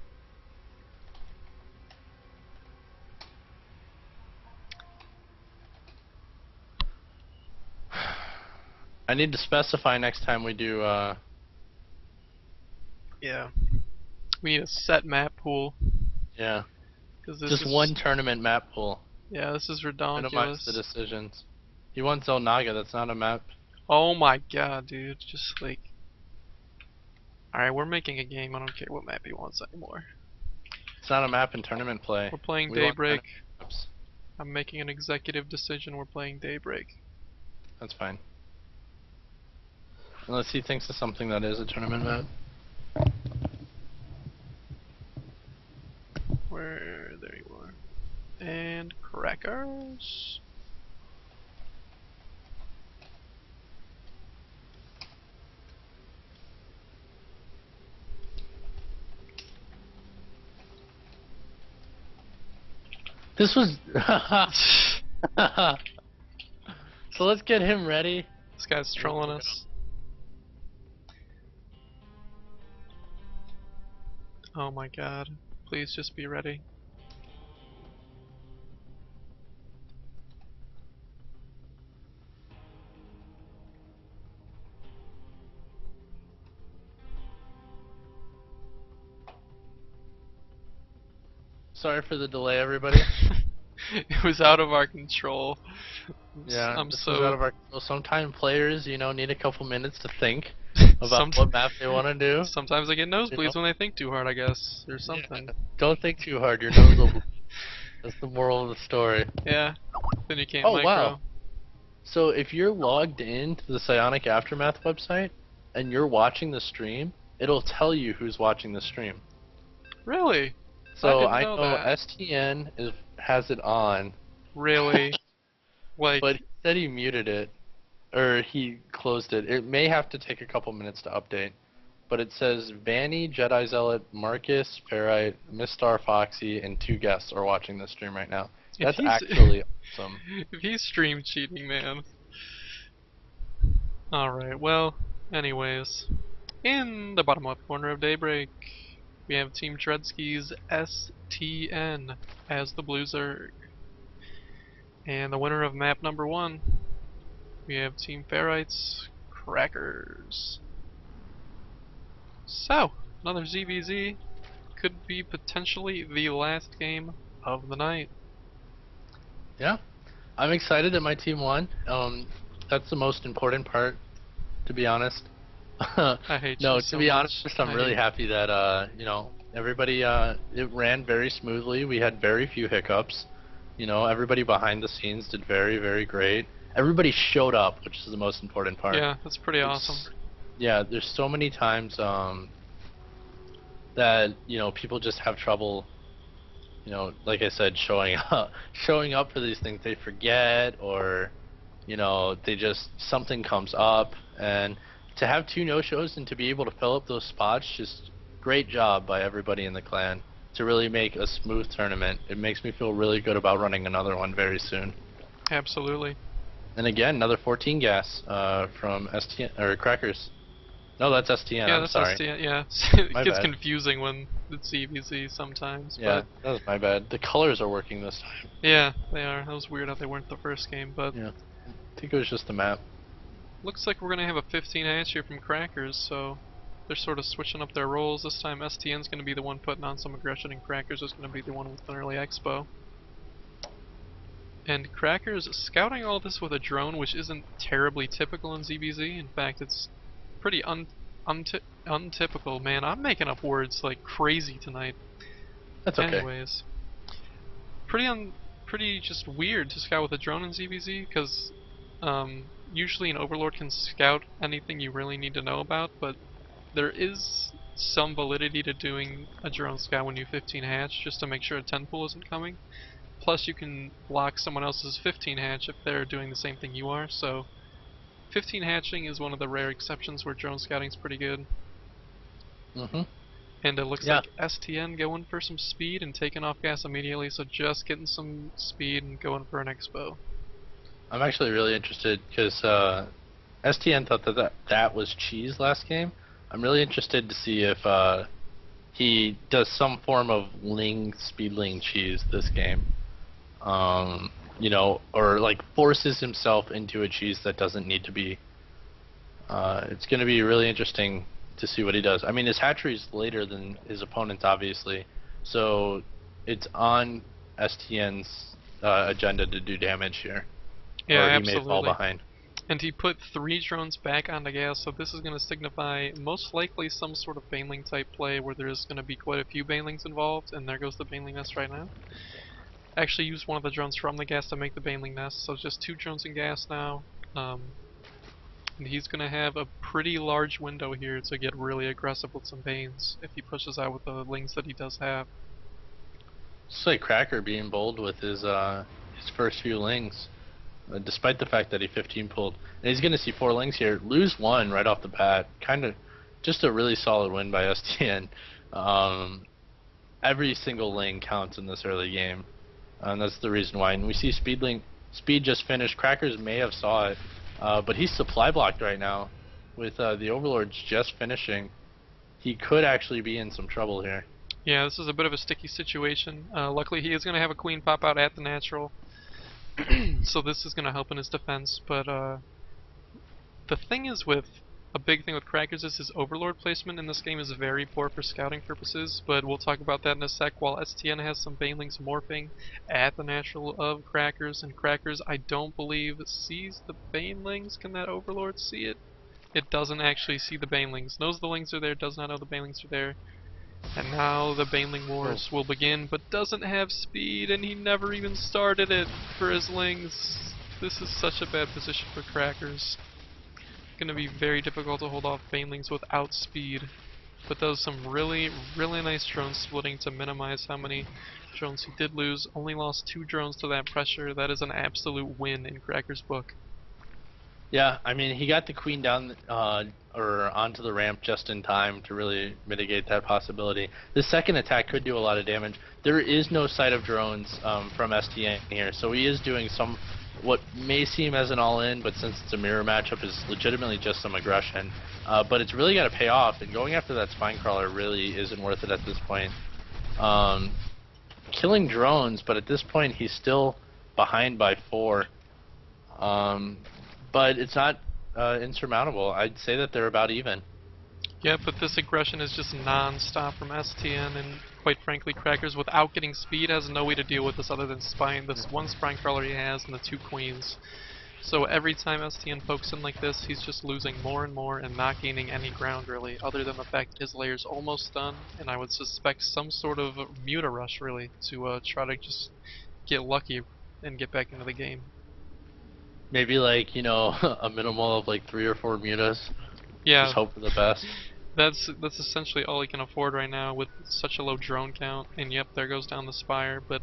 I need to specify next time we do. Yeah. We need a set map pool. Yeah. Cause this Just is one tournament map pool. yeah, this is Minimize the redonkulous. decisions. You want Zelnaga, that's not a map. Oh my god, dude. Just like. Alright, we're making a game. I don't care what map he wants anymore. It's not a map in tournament play. We're playing We want Daybreak. tournament maps. I'm making an executive decision. We're playing Daybreak. That's fine. Unless he thinks of something that is a tournament map. Where? There you are. And crackers. This was. So let's get him ready. This guy's trolling us. Oh my god. Please just be ready. Sorry for the delay, everybody. It was out of our control. Yeah, I'm this so was out of our control. Sometimes players, need a couple minutes to think about Somet- what map they want to do. Sometimes I get nosebleeds You when they think too hard, I guess. Or something. Yeah. Don't think too hard. Your nose will bleed. That's the moral of the story. Yeah. Then you can't Oh, micro. wow. So if you're logged into the Psionic Aftermath website and you're watching the stream, it'll tell you who's watching the stream. Really? So I I didn't know know that. STN has it on, Really? Like, but he said he muted it, or he closed it. It may have to take a couple minutes to update. But it says Vanny, Jedi Zealot, Marcus, Ferrite, Miss Star Foxy, and 2 guests are watching the stream right now. if That's he's actually awesome. if he's stream cheating, man. Alright, well, anyways. In the bottom left corner of Daybreak, we have Team Dreadski's STN as the Blue Zerg. And the winner of map number 1, we have Team Ferrite's Crackers. So, another ZVZ could be potentially the last game of the night. Yeah, I'm excited that my team won. That's the most important part, to be honest. I hate No, you to so be much. honest, I'm really happy that everybody it ran very smoothly. We had very few hiccups. Everybody behind the scenes did very, very great. Everybody showed up, which is the most important part. Yeah, that's pretty awesome. Yeah, there's so many times that people just have trouble. Like I said, showing up for these things. They forget, or they just something comes up, and to have 2 no-shows and to be able to fill up those spots, just great job by everybody in the clan to really make a smooth tournament. It makes me feel really good about running another one very soon. Absolutely. And again, another 14 gas from STN or Crackers. No, that's STN. Yeah, I'm that's sorry. STN, yeah. My It gets bad. confusing when it's CVZ sometimes. Yeah, But that was my bad. The colors are working this time. yeah, they are. That was weird how they weren't the first game, but Yeah, I think it was just the map. looks like we're gonna have a 15 hatch here from Crackers, so they're sort of switching up their roles. This time STN's gonna be the one putting on some aggression, and Crackers is gonna be the one with an early expo. And Crackers scouting all this with a drone, which isn't terribly typical in ZBZ. In fact, it's pretty untypical. Man, I'm making up words like crazy tonight. That's okay. Anyways, pretty just weird to scout with a drone in ZBZ, because usually an Overlord can scout anything you really need to know about, but there is some validity to doing a drone scout when you 15 hatch, just to make sure a 10 pool isn't coming. Plus you can block someone else's 15 hatch if they're doing the same thing you are, so 15 hatching is one of the rare exceptions where drone scouting is pretty good. Mhm. And it looks Yeah, like STN going for some speed and taking off gas immediately, so just getting some speed and going for an expo. I'm actually really interested because STN thought that was cheese last game. I'm really interested to see if he does some form of speedling cheese this game. Or like forces himself into a cheese that doesn't need to be. It's going to be really interesting to see what he does. I mean, his hatchery's later than his opponent's, obviously, so it's on STN's agenda to do damage here, Yeah, or he may fall absolutely. behind. And he put 3 drones back on the gas, so this is going to signify most likely some sort of Baneling type play where there's going to be quite a few Banelings involved, and there goes the Baneling nest right now. Actually used one of the drones from the gas to make the Baneling nest, so just 2 drones in gas now. And he's going to have a pretty large window here to get really aggressive with some Banes if he pushes out with the lings that he does have. It's like Cracker being bold with his first few lings, despite the fact that he 15 pulled. And he's going to see 4 lings here, lose 1 right off the bat. Kind of just a really solid win by STN. Every single ling counts in this early game, and that's the reason why. And we see Speed just finished. Crackers may have saw it, but he's supply blocked right now with the Overlords just finishing. He could actually be in some trouble here. Yeah, this is a bit of a sticky situation. Luckily he is going to have a queen pop out at the natural, so this is going to help in his defense, but the thing is with a big thing with Crackers is his Overlord placement in this game is very poor for scouting purposes, but we'll talk about that in a sec. While STN has some Banelings morphing at the natural of Crackers, and Crackers I don't believe sees the Banelings. Can that Overlord see it? It doesn't actually see the Banelings. Knows the Lings are there, does not know the Banelings are there. And now the Baneling Wars will begin, but doesn't have speed, and he never even started it for his Lings. This is such a bad position for Crackers. Going to be very difficult to hold off Banelings without speed, but does some really nice drone splitting to minimize how many drones he did lose. Only lost 2 drones to that pressure. That is an absolute win in Cracker's book. Yeah, I mean, he got the queen down or onto the ramp just in time to really mitigate that possibility. The second attack could do a lot of damage. There is no sight of drones from STN here, so he is doing what may seem as an all-in, but since it's a mirror matchup, is legitimately just some aggression. But it's really got to pay off, and going after that spine crawler really isn't worth it at this point. Killing drones, but at this point he's still behind by 4. But it's not insurmountable. I'd say that they're about even. Yeah, but this aggression is just non-stop from STN, and quite frankly, Crackers, without getting speed, has no way to deal with this other than spine. This one spine crawler he has and the 2 queens. So every time STN pokes in like this, he's just losing more and more and not gaining any ground really, other than the fact that his layer's almost done, and I would suspect some sort of Muta rush really to try to just get lucky and get back into the game. Maybe like, a minimal of like 3 or 4 mutas. Yeah. Just hope for the best. That's essentially all he can afford right now with such a low drone count, and yep, there goes down the spire, but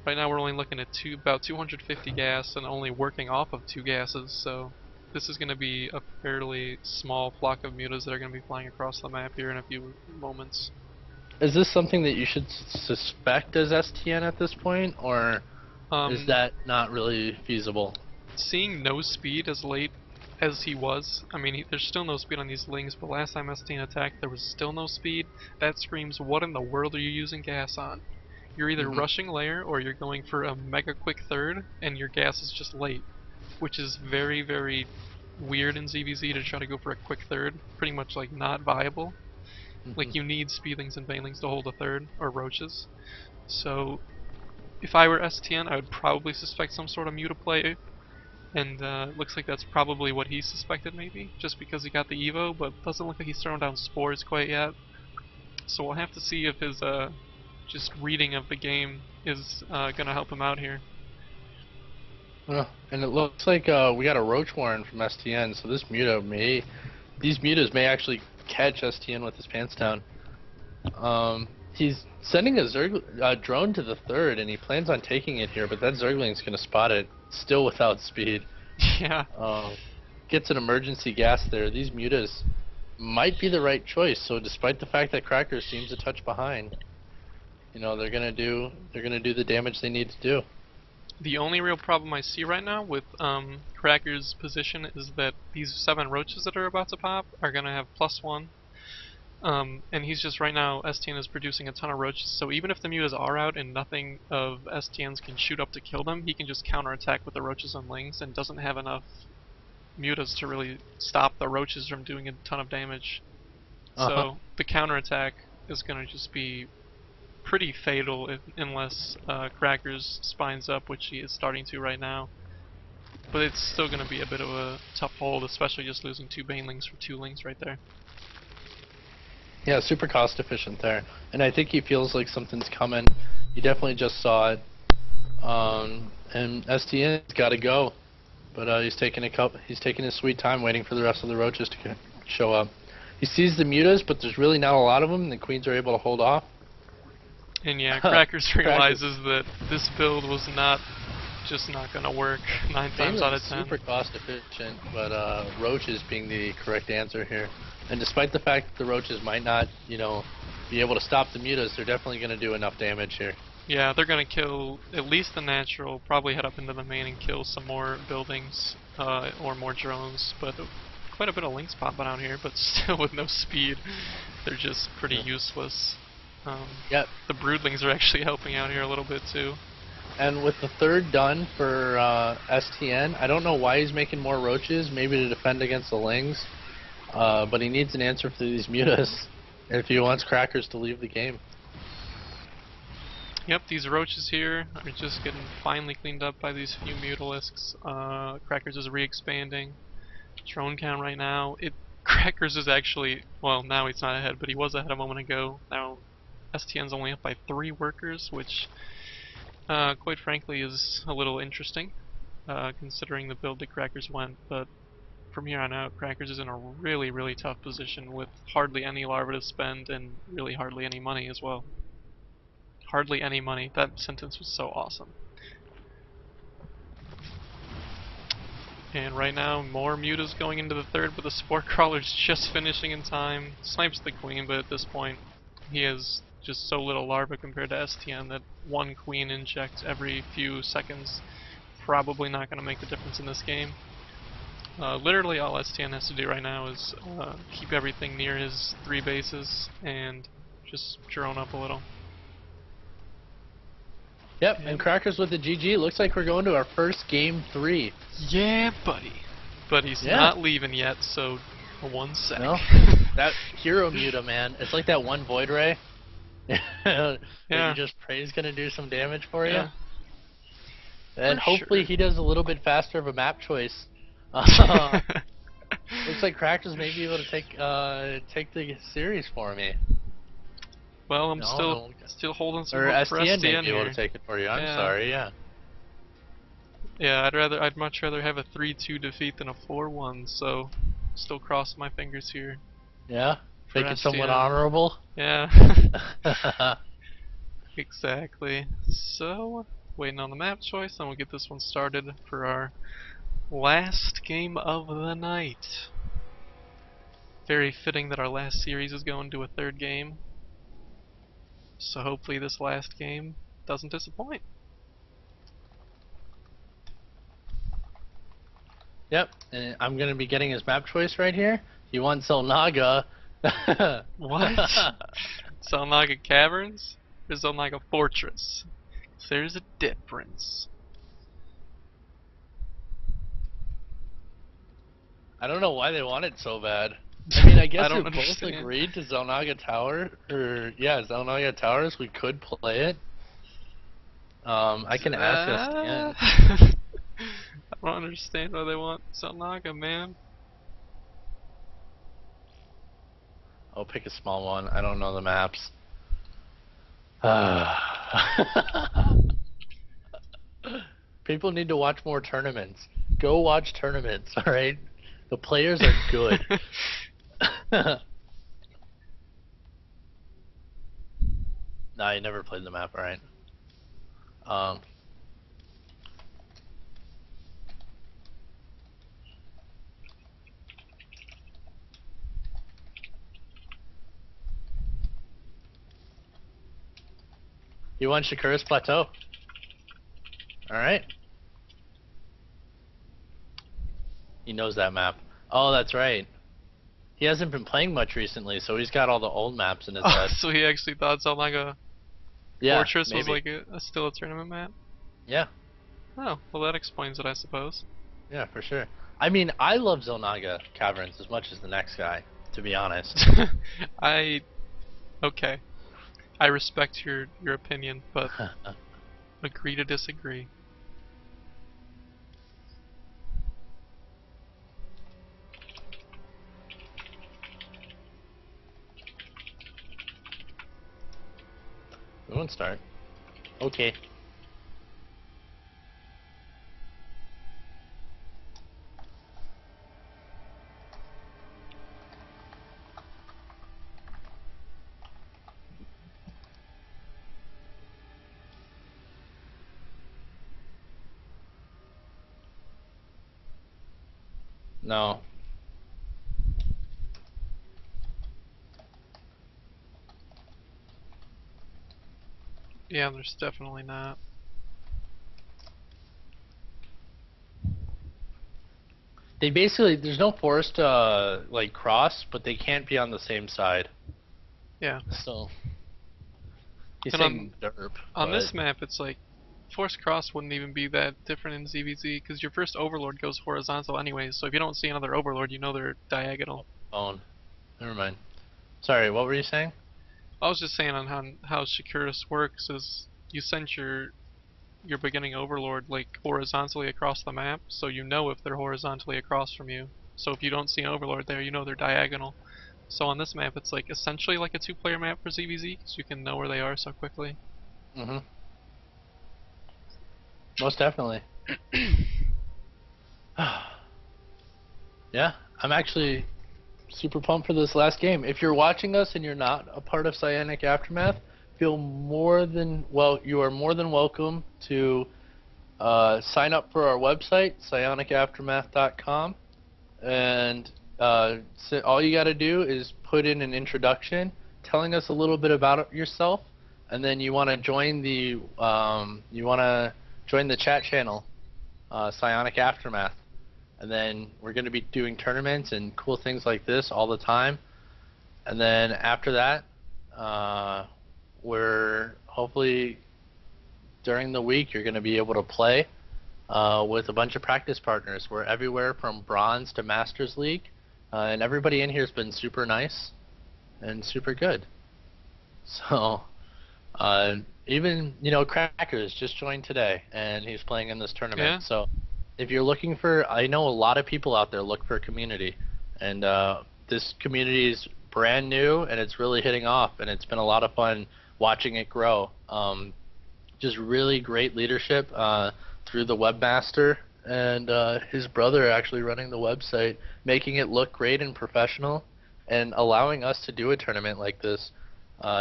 right now we're only looking at about 250 gas and only working off of 2 gases, so this is going to be a fairly small flock of mutas that are going to be flying across the map here in a few moments. Is this something that you should suspect as STN at this point, or is that not really feasible? Seeing no speed as late as he was, I mean, there's still no speed on these lings, but last time STN attacked there was still no speed. That screams, what in the world are you using gas on? You're either rushing layer or you're going for a mega quick third and your gas is just late, which is very weird in ZVZ to try to go for a quick third, pretty much like not viable. Like you need speedlings and banelings to hold a third, or roaches. So if I were STN I would probably suspect some sort of muta play, and looks like that's probably what he suspected maybe, just because he got the Evo, but doesn't look like he's thrown down spores quite yet. So we'll have to see if his just reading of the game is gonna help him out here. Well, and it looks like we got a Roach Warren from STN, so these mutas may actually catch STN with his pants down. He's sending a drone to the 3rd, and he plans on taking it here, but that Zergling's gonna spot it, still without speed. Yeah. Gets an emergency gas there. These mutas might be the right choice. So despite the fact that Crackers seems a touch behind, you know, they're gonna do the damage they need to do. The only real problem I see right now with Cracker's position is that these 7 roaches that are about to pop are gonna have +1. And he's just right now, STN is producing a ton of roaches, so even if the mutas are out and nothing of STN's can shoot up to kill them, he can just counterattack with the roaches and lings and doesn't have enough mutas to really stop the roaches from doing a ton of damage. So the counterattack is going to just be pretty fatal unless Crackers spines up, which he is starting to right now. But it's still going to be a bit of a tough hold, especially just losing 2 banelings for 2 lings right there. Yeah, super cost efficient there, and I think he feels like something's coming. He definitely just saw it, and STN's got to go, but he's taking his sweet time waiting for the rest of the roaches to show up. He sees the mutas, but there's really not a lot of them, and the queens are able to hold off. And yeah, Crackers realizes that this build was not going to work 9 times out of 10. Super cost efficient, but roaches being the correct answer here. And despite the fact that the roaches might not, you know, be able to stop the mutas, they're definitely going to do enough damage here. Yeah, they're going to kill at least the natural, probably head up into the main and kill some more buildings or more drones, but quite a bit of links popping out here, but still with no speed. They're just pretty useless. Yep. The broodlings are actually helping out here a little bit too. And with the 3rd done for STN, I don't know why he's making more roaches, maybe to defend against the lings. But he needs an answer for these mutas if he wants Crackers to leave the game. Yep, these roaches here are just getting finally cleaned up by these few mutalisks. Crackers is re-expanding. Drone count right now. Crackers is actually, well, now he's not ahead, but he was ahead a moment ago. Now STN's only up by 3 workers, which quite frankly is a little interesting, considering the build that Crackers went, but from here on out, Crackers is in a really, really tough position with hardly any larva to spend and really hardly any money as well. Hardly any money. That sentence was so awesome. And right now, more mutas going into the 3rd, but the Spore Crawler's just finishing in time. Snipes the queen, but at this point, he has just so little larva compared to STN that 1 queen inject every few seconds probably not going to make the difference in this game. Literally all STN has to do right now is keep everything near his 3 bases and just drone up a little. Yep, and Crackers with the GG. Looks like we're going to our first game 3. Yeah, buddy. But he's not leaving yet, so 1 sec. No, that hero muta, man. It's like that one Void Ray. Where you just pray he's going to do some damage for you. And hopefully he does a little bit faster of a map choice. Looks like Crackers may be able to take the series for me. Well, I'm still holding some hope for STN may STN be able here. to take it for you. I'm sorry, yeah. Yeah, I'd much rather have a 3-2 defeat than a 4-1. So, still cross my fingers here. Yeah, make it somewhat honorable. Yeah. Exactly. So, waiting on the map choice, and we'll get this one started for our last game of the night. Very fitting that our last series is going to a 3rd game. So hopefully this last game doesn't disappoint. Yep, and I'm going to be getting his map choice right here. He wants Zelnaga. What? Zelnaga Caverns? Or Zelnaga Fortress? There's a difference. I don't know why they want it so bad. I mean, I guess if both understand. agreed to Zelnaga Tower, Zelnaga Towers, we could play it. I can ask STN. I don't understand why they want Zelnaga, man. I'll pick a small one. I don't know the maps. People need to watch more tournaments. Go watch tournaments, alright? The players are good. Nah, you never played the map, alright. You want Shakura's Plateau? Alright. He knows that map. Oh, that's right. He hasn't been playing much recently, so he's got all the old maps in his head. So he actually thought Zelnaga Fortress was like still a tournament map? Yeah. Oh, well that explains it, I suppose. Yeah, for sure. I mean, I love Zelnaga Caverns as much as the next guy, to be honest. Okay. I respect your opinion, but agree to disagree. We won't start. Okay. No. Yeah, there's definitely not. They basically, there's no forced like cross, but they can't be on the same side. Yeah. So he's And saying derp. On this map, it's like forced cross wouldn't even be that different in ZVZ because your first overlord goes horizontal anyways. So if you don't see another overlord, you know they're diagonal. Phone. Never mind. Sorry, what were you saying? I was just saying on how Shakuris works is you send your beginning overlord like horizontally across the map, so you know if they're horizontally across from you. So if you don't see an overlord there, you know they're diagonal. So on this map, it's like essentially like a two-player map for ZVZ, because you can know where they are so quickly. Mm-hmm. Most definitely. Yeah, I'm actually super pumped for this last game. If you're watching us and you're not a part of Psionic Aftermath, you are more than welcome to sign up for our website, psionicaftermath.com, and so all you got to do is put in an introduction telling us a little bit about yourself, and then you want to join the chat channel, Psionic Aftermath. And then we're going to be doing tournaments and cool things like this all the time. And then after that, we're hopefully during the week you're going to be able to play with a bunch of practice partners. We're everywhere from Bronze to Masters League. And everybody in here has been super nice and super good. So even, Crackers just joined today and he's playing in this tournament. Yeah. So if you're looking for, I know a lot of people out there look for a community, and this community is brand new and it's really hitting off, and it's been a lot of fun watching it grow. Just really great leadership through the webmaster and his brother actually running the website, making it look great and professional, and allowing us to do a tournament like this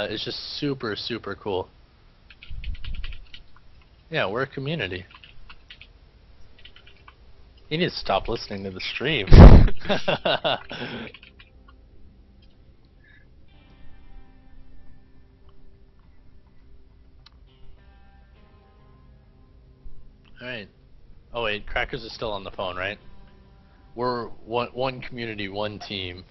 is just super, super cool. Yeah, we're a community. You need to stop listening to the stream. Alright. Oh wait, Crackers is still on the phone, right? We're one community, one team.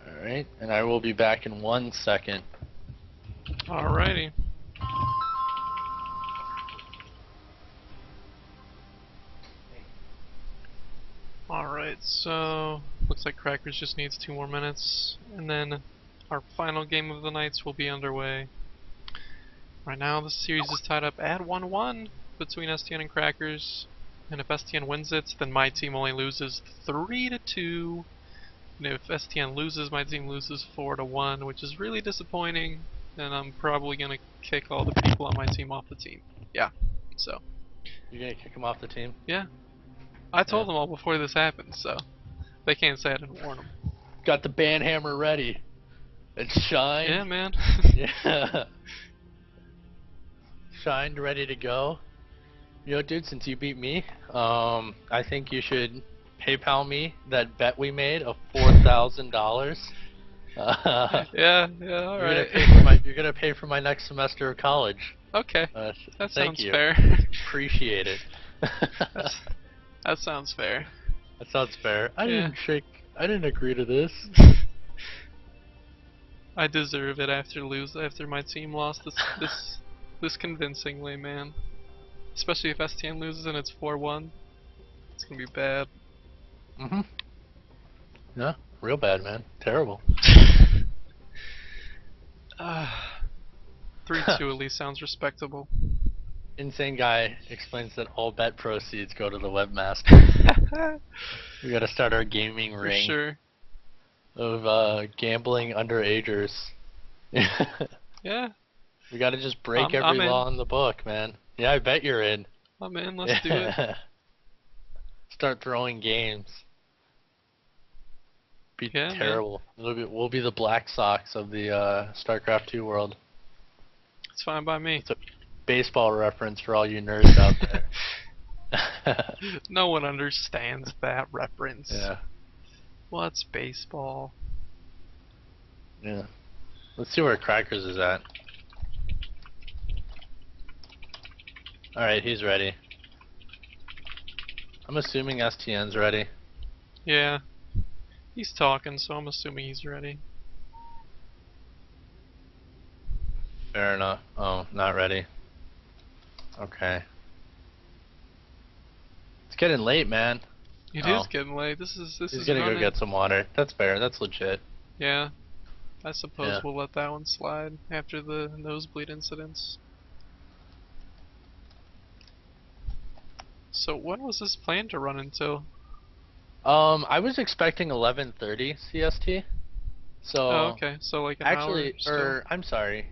Alright, and I will be back in 1 second. Alrighty. Alright, so looks like Crackers just needs 2 more minutes, and then our final game of the nights will be underway. Right now the series is tied up at 1-1 between STN and Crackers, and if STN wins it, then my team only loses 3-2. And if STN loses, my team loses 4-1, which is really disappointing, and I'm probably gonna kick all the people on my team off the team. Yeah, so. You're gonna kick him off the team? Yeah. I told them all before this happened, so they can't say I didn't warn them. Got the ban hammer ready. And shined. Yeah, man. Yeah. Shined, ready to go. Yo, dude, since you beat me, I think you should PayPal me that bet we made of $4,000. Yeah, alright. You're gonna pay for my next semester of college. Okay, that Thank sounds you. fair. Appreciate it. That sounds fair. That sounds fair. I Yeah. didn't agree to this. I deserve it after my team lost this convincingly, man. Especially if STN loses and it's 4-1. It's gonna be bad. Mhm. Yeah, real bad, man. Terrible. 3-2 at least sounds respectable. Insane guy explains that all bet proceeds go to the webmaster. We gotta start our gaming For ring sure. of gambling underagers. Yeah. We gotta just break I'm every in. law in the book, man. Yeah, I bet you're in. I'm in, let's do it. Start throwing games. Be Yeah, terrible. We'll be the Black Sox of the StarCraft 2 world. It's fine by me. It's a baseball reference for all you nerds out there. No one understands that reference. Yeah. What's baseball? Yeah. Let's see where Crackers is at. Alright, he's ready. I'm assuming STN's ready. Yeah. He's talking, so I'm assuming he's ready. Fair enough. Oh, not ready. Okay. It's getting late, man. It Oh. is getting late. This He's is gonna go running. get some water. That's fair. That's legit. Yeah. I suppose Yeah. we'll let that one slide after the nosebleed incidents. So when was this planned to run until? I was expecting 11:30 CST. So Oh, okay. So like an actually, hour still? or I'm sorry.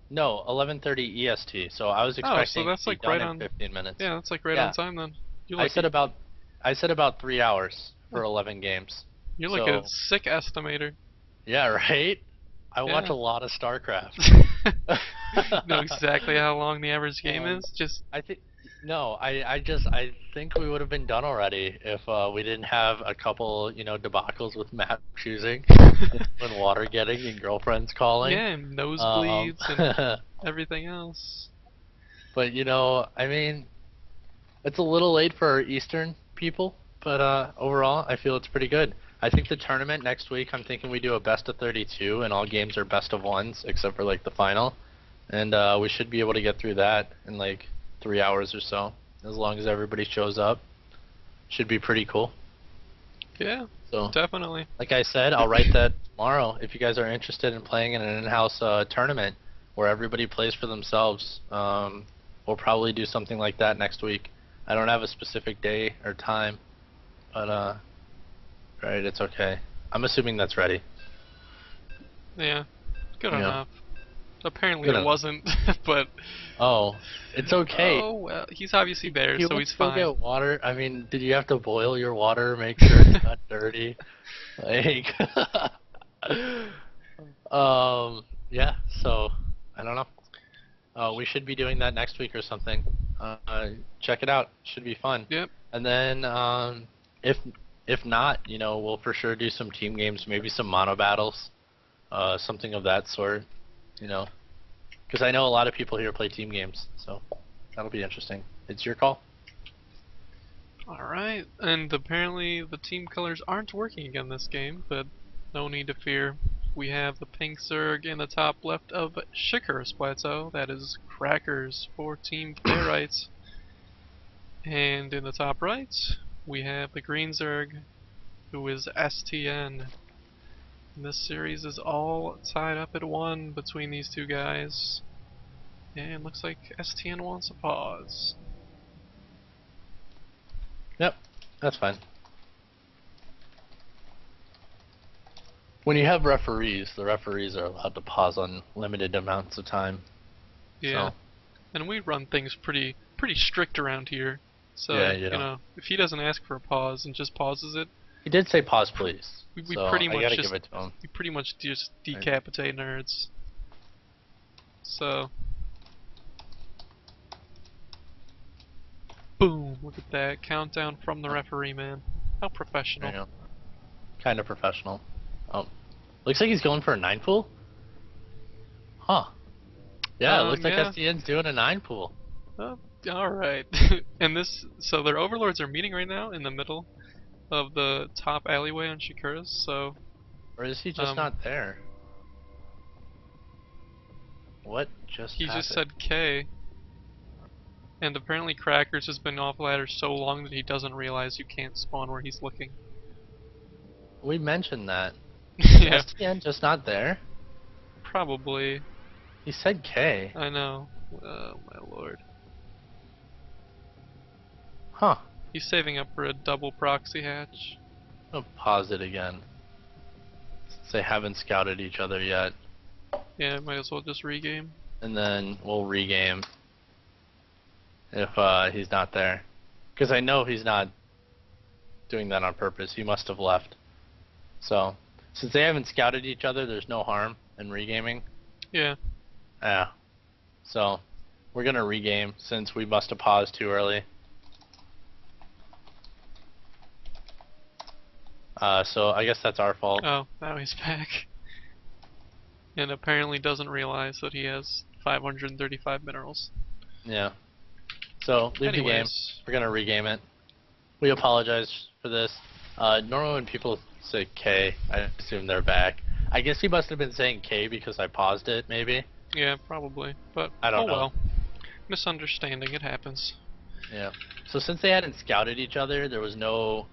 No, 11:30 EST. So I was Oh, expecting so that's to be like done right in on. 15 minutes. Yeah, that's like right Yeah. on time then. You're I like said about 3 hours for 11 games. you're like So a sick estimator. yeah, right. I watch Yeah. a lot of StarCraft. Know exactly how long the average game is? Just I think no, I think we would have been done already if we didn't have a couple, debacles with map choosing and water getting and girlfriends calling. yeah, and nosebleeds and Um, everything else. but I mean, it's a little late for our Eastern people, but overall, I feel it's pretty good. I think the tournament next week, I'm thinking we do a best of 32, and all games are best of ones, except for like the final, and we should be able to get through that in like 3 hours or so, as long as everybody shows up. Should be pretty cool. Yeah, So, definitely. like I said, I'll write that tomorrow. If you guys are interested in playing in an in-house tournament where everybody plays for themselves, we'll probably do something like that next week. I don't have a specific day or time, but right, it's okay. I'm assuming that's ready. Yeah, good Yeah. enough. Apparently Good it enough. wasn't, but Oh, it's okay. oh well, he's obviously there, You so went he's to go fine. get water. I mean, did you have to boil your water, make sure it's not dirty? Like, yeah. So I don't know. We should be doing that next week or something. Check it out. Should be fun. Yep. And then if not, we'll for sure do some team games, maybe some mono battles, something of that sort. Because I know a lot of people here play team games, so that'll be interesting. It's your call. Alright, and apparently the team colors aren't working again this game, but no need to fear. We have the pink Zerg in the top left of Shikar's plateau, that is Crackers for Team Ferrite. And in the top right, we have the green Zerg, who is STN. And this series is all tied up at 1 between these two guys. And looks like STN wants a pause. Yep, that's fine. When you have referees, the referees are allowed to pause on limited amounts of time. Yeah. So. And we run things pretty strict around here. So, Yeah, you know, if he doesn't ask for a pause and just pauses it, He did say pause, please. we So pretty I much gotta just give it to him. we pretty much just decapitate nerds. So Boom! Look at that countdown from the referee, man. How There professional. you go. Kind of professional. Oh, looks like he's going for a 9 pool. Huh. Yeah, it looks like Yeah. STN's doing a 9 pool. Oh, all right. And this, so their overlords are meeting right now in the middle of the top alleyway on Shikura's. So, Or is he just not there? What just he happened? just said K. And apparently Crackers has been off ladder so long that he doesn't realize you can't spawn where he's looking. We mentioned that. Yeah, STN just not there? probably. He said K. I know. Oh my lord. Huh. He's saving up for a double proxy hatch. I'll pause it again. Since they haven't scouted each other yet. Yeah, might as well just regame. And then we'll regame. If he's not there. Because I know he's not doing that on purpose. He must have left. So, since they haven't scouted each other, there's no harm in regaming. Yeah. Yeah. So, we're gonna regame since we must have paused too early. So I guess that's our fault. Oh, now he's back. And apparently doesn't realize that he has 535 minerals. Yeah. So, leave the game. Anyways. We're gonna regame it. We apologize for this. Normally when people say K, I assume they're back. I guess he must have been saying K because I paused it, maybe? Yeah, probably. But, I don't know. well. Misunderstanding, it happens. Yeah. So since they hadn't scouted each other, there was no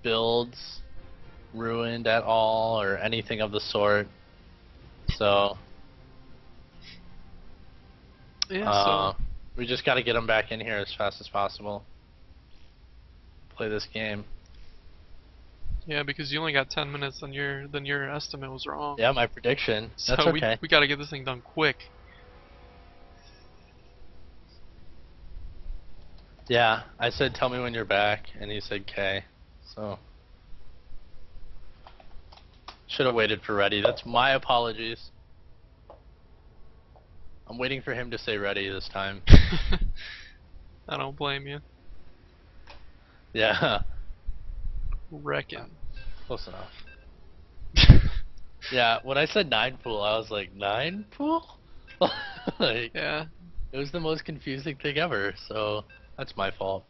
builds ruined at all or anything of the sort. So Yeah, we just got to get them back in here as fast as possible. Play this game. yeah, because you only got 10 minutes, then your estimate was wrong. Yeah, my prediction. So That's okay. we gotta get this thing done quick. Yeah, I said tell me when you're back, and he said K. So should have waited for ready. That's my apologies. I'm waiting for him to say ready this time. I don't blame you. Yeah. Reckon. Close enough. Yeah, when I said 9 pool, I was like, 9 pool? Like, Yeah. it was the most confusing thing ever, so that's my fault.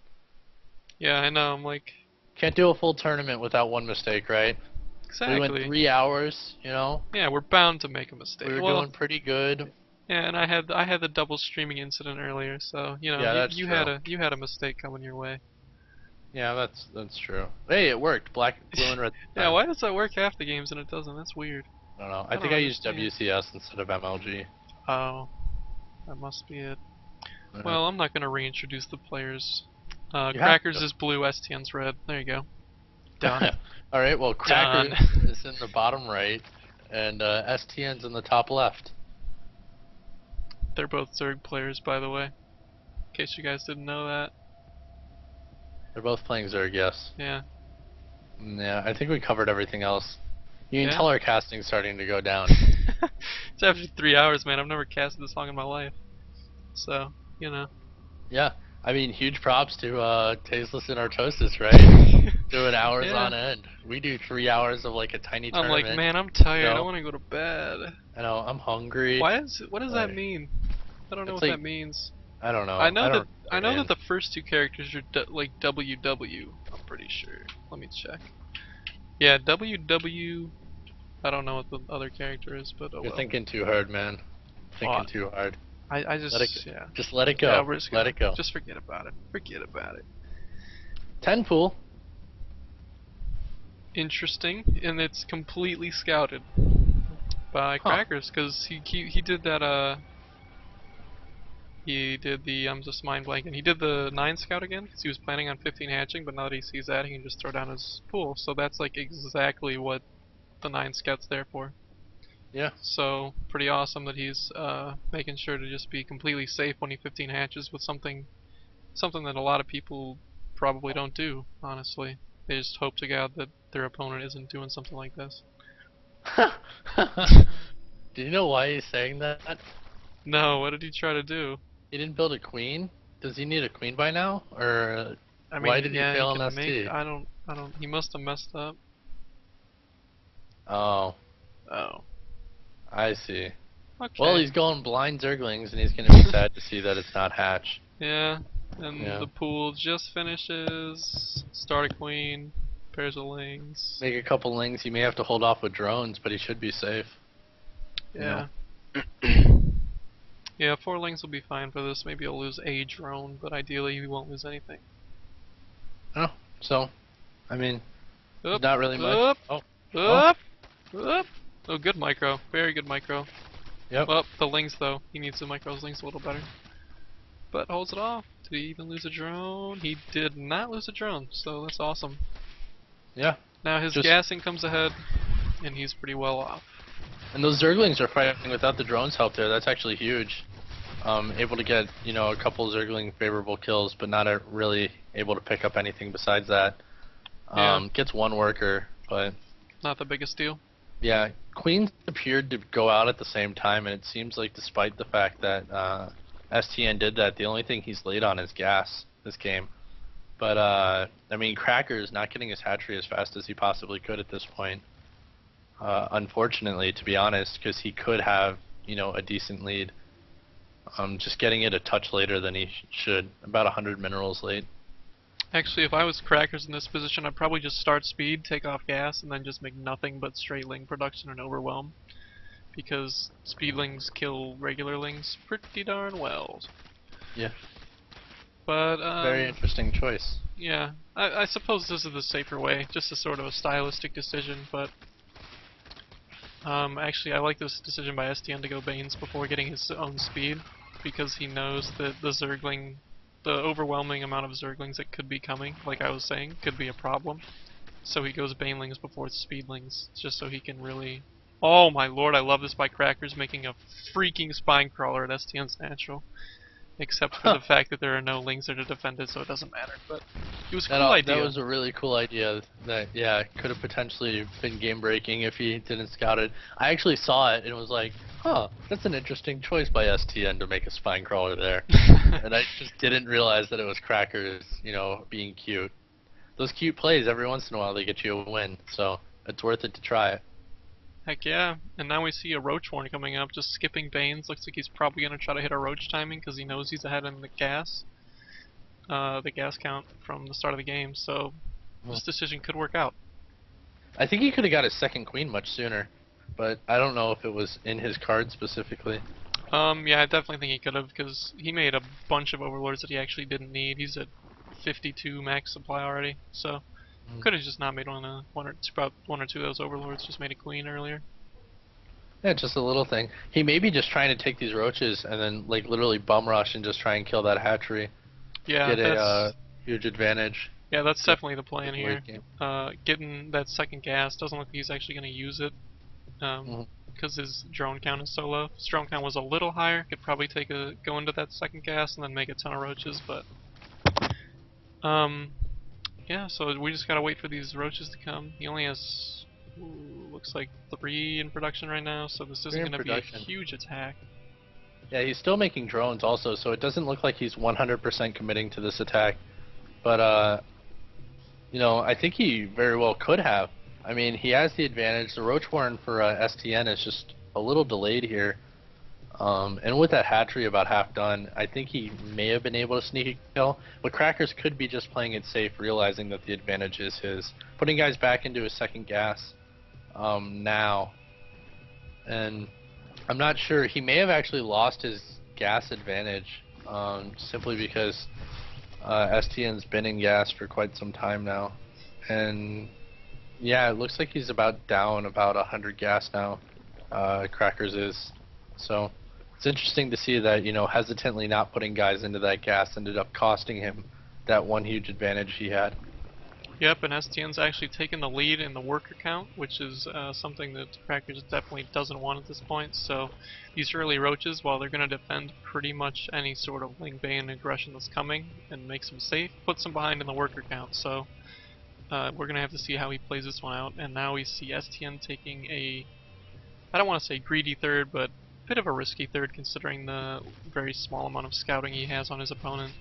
Yeah, I know, I'm like, Can't do a full tournament without one mistake, right? exactly. We went 3 hours, you know? Yeah, we're bound to make a mistake. We were well, doing pretty good. yeah, and I had the double streaming incident earlier, so you know, Yeah, that's you true. you had a mistake coming your way. Yeah, that's true. Hey, it worked. Black, blue, and red. Yeah, why does that work half the games and it doesn't? That's weird. I don't know. I I think don't I used understand. WCS instead of MLG. Oh, that must be it. Yeah. Well, I'm not gonna reintroduce the players. You have Crackers to. is blue, STN's red. There you go. Done. All right. Well, Crackers Done. is in the bottom right, and STN's in the top left. They're both Zerg players, by the way. In case you guys didn't know that. They're both playing Zerg, yes. Yeah. Yeah, I think we covered everything else. You can Yeah? tell our casting's starting to go down. It's after 3 hours, man. I've never casted this long in my life. So, you know. Yeah, I mean, huge props to Tasteless and Artosis, right? Doing hours Yeah. on end. We do 3 hours of like a tiny I'm tournament. like, man, I'm tired. you I know? want to go to bed. I know, I'm hungry. What does that Like, mean? I don't know it's what like- that means. I don't know. I know don't I know man. that the first two characters are like WW. I'm pretty sure. Let me check. Yeah, WW. I don't know what the other character is, but oh You're well. thinking too hard, man. Thinking Well, too hard. I just Let it, yeah. Just let it go. Yeah, we're just let gonna, it go. Just forget about it. Forget about it. 10 pool. Interesting, and it's completely scouted by Huh. Crackers because he did that. He did the I'm just mind blanking. He did the 9 scout again because he was planning on 15 hatching, but now that he sees that, he can just throw down his pool. So that's like exactly what the 9 scout's there for. Yeah. So pretty awesome that he's making sure to just be completely safe when he 15 hatches with something that a lot of people probably don't do. Honestly, they just hope to God that their opponent isn't doing something like this. Do you know why he's saying that? No, what did he try to do? He didn't build a queen. Does he need a queen by now, or I why mean, did he yeah, he fail on can make. ST? I don't. He must have messed up. Oh, Oh. I see. Well, Okay. he's going blind Zerglings, and he's gonna be sad to see that it's not hatch. Yeah. And Yeah. the pool just finishes. Start a queen. Pairs of lings. Make a couple lings. He may have to hold off with drones, but he should be safe. You know. Yeah. Yeah, 4 lings will be fine for this. Maybe he'll lose a drone, but ideally he won't lose anything. Oh, so, I mean, Up, not really much. up, Oh, oh, up, up. Oh, good micro. Very good micro. yep. Well, the lings though. He needs to micro his lings a little better. But holds it off. Did he even lose a drone? He did not lose a drone, so that's awesome. Yeah. Now his Just- gassing comes ahead, and he's pretty well off. And those Zerglings are fighting without the drones help there. That's actually huge. Able to get, a couple Zergling favorable kills, but not really able to pick up anything besides that. Yeah. Gets one worker, but Not the biggest deal. yeah, Queens appeared to go out at the same time, and it seems like despite the fact that STN did that, the only thing he's late on is gas this game. But I mean, Cracker's not getting his hatchery as fast as he possibly could at this point. Unfortunately, to be honest, because he could have, a decent lead. Just getting it a touch later than he should, about 100 minerals late. Actually, if I was Crackers in this position, I'd probably just start speed, take off gas, and then just make nothing but straight ling production and overwhelm. Because speedlings kill regular lings pretty darn well. Yeah. But, Very interesting choice. yeah, I suppose this is the safer way, just a sort of a stylistic decision, but actually I like this decision by STN to go Banes before getting his own speed, because he knows that the Zergling, the overwhelming amount of Zerglings that could be coming, like I was saying, could be a problem. So he goes Banelings before Speedlings, just so he can really... Oh my lord, I love this by Crackers, making a freaking Spine Crawler at STN's natural. Except for the fact that there are no lings there to defend it, so it doesn't matter. But it was a cool idea. That was a really cool idea that, yeah, could have potentially been game-breaking if he didn't scout it. I actually saw it and was like, huh, that's an interesting choice by STN to make a spine crawler there. And I just didn't realize that it was Crackers, being cute. Those cute plays, every once in a while, they get you a win, so it's worth it to try it. Heck yeah. And now we see a Roach Horn coming up, just skipping Banes. Looks like he's probably going to try to hit a Roach timing because he knows he's ahead in the gas count from the start of the game, so this decision could work out. I think he could have got his second queen much sooner, but I don't know if it was in his card specifically. Yeah, I definitely think he could have, because he made a bunch of Overlords that he actually didn't need. He's at 52 max supply already, so could have just not made one or two of those Overlords, just made a queen earlier. Yeah, just a little thing. He may be just trying to take these roaches and then literally bum rush and just try and kill that hatchery. Yeah, Get a huge advantage. Yeah, that's definitely the plan here. Game. Getting that second gas, doesn't look like he's actually going to use it, because his drone count is so low. If his drone count was a little higher, could probably go into that second gas and then make a ton of roaches, but yeah, so we just gotta wait for these roaches to come. He only has, looks like 3 in production right now, so this isn't gonna be a huge attack. Yeah, he's still making drones also, so it doesn't look like he's 100% committing to this attack. But, I think he very well could have. I mean, he has the advantage. The Roach Horn for STN is just a little delayed here. And with that hatchery about half done, I think he may have been able to sneak a kill. But Crackers could be just playing it safe, realizing that the advantage is his. Putting guys back into his second gas now. And I'm not sure. He may have actually lost his gas advantage simply because STN's been in gas for quite some time now. And yeah, it looks like he's down about 100 gas now. Crackers is. So it's interesting to see that, hesitantly not putting guys into that gas ended up costing him that one huge advantage he had. Yep, and STN's actually taken the lead in the worker count, which is something that Crackers definitely doesn't want at this point. So these early roaches, while they're going to defend pretty much any sort of Ling Bane aggression that's coming and makes them safe, puts them behind in the worker count. So we're going to have to see how he plays this one out. And now we see STN taking a, I don't want to say greedy third, but bit of a risky third considering the very small amount of scouting he has on his opponent.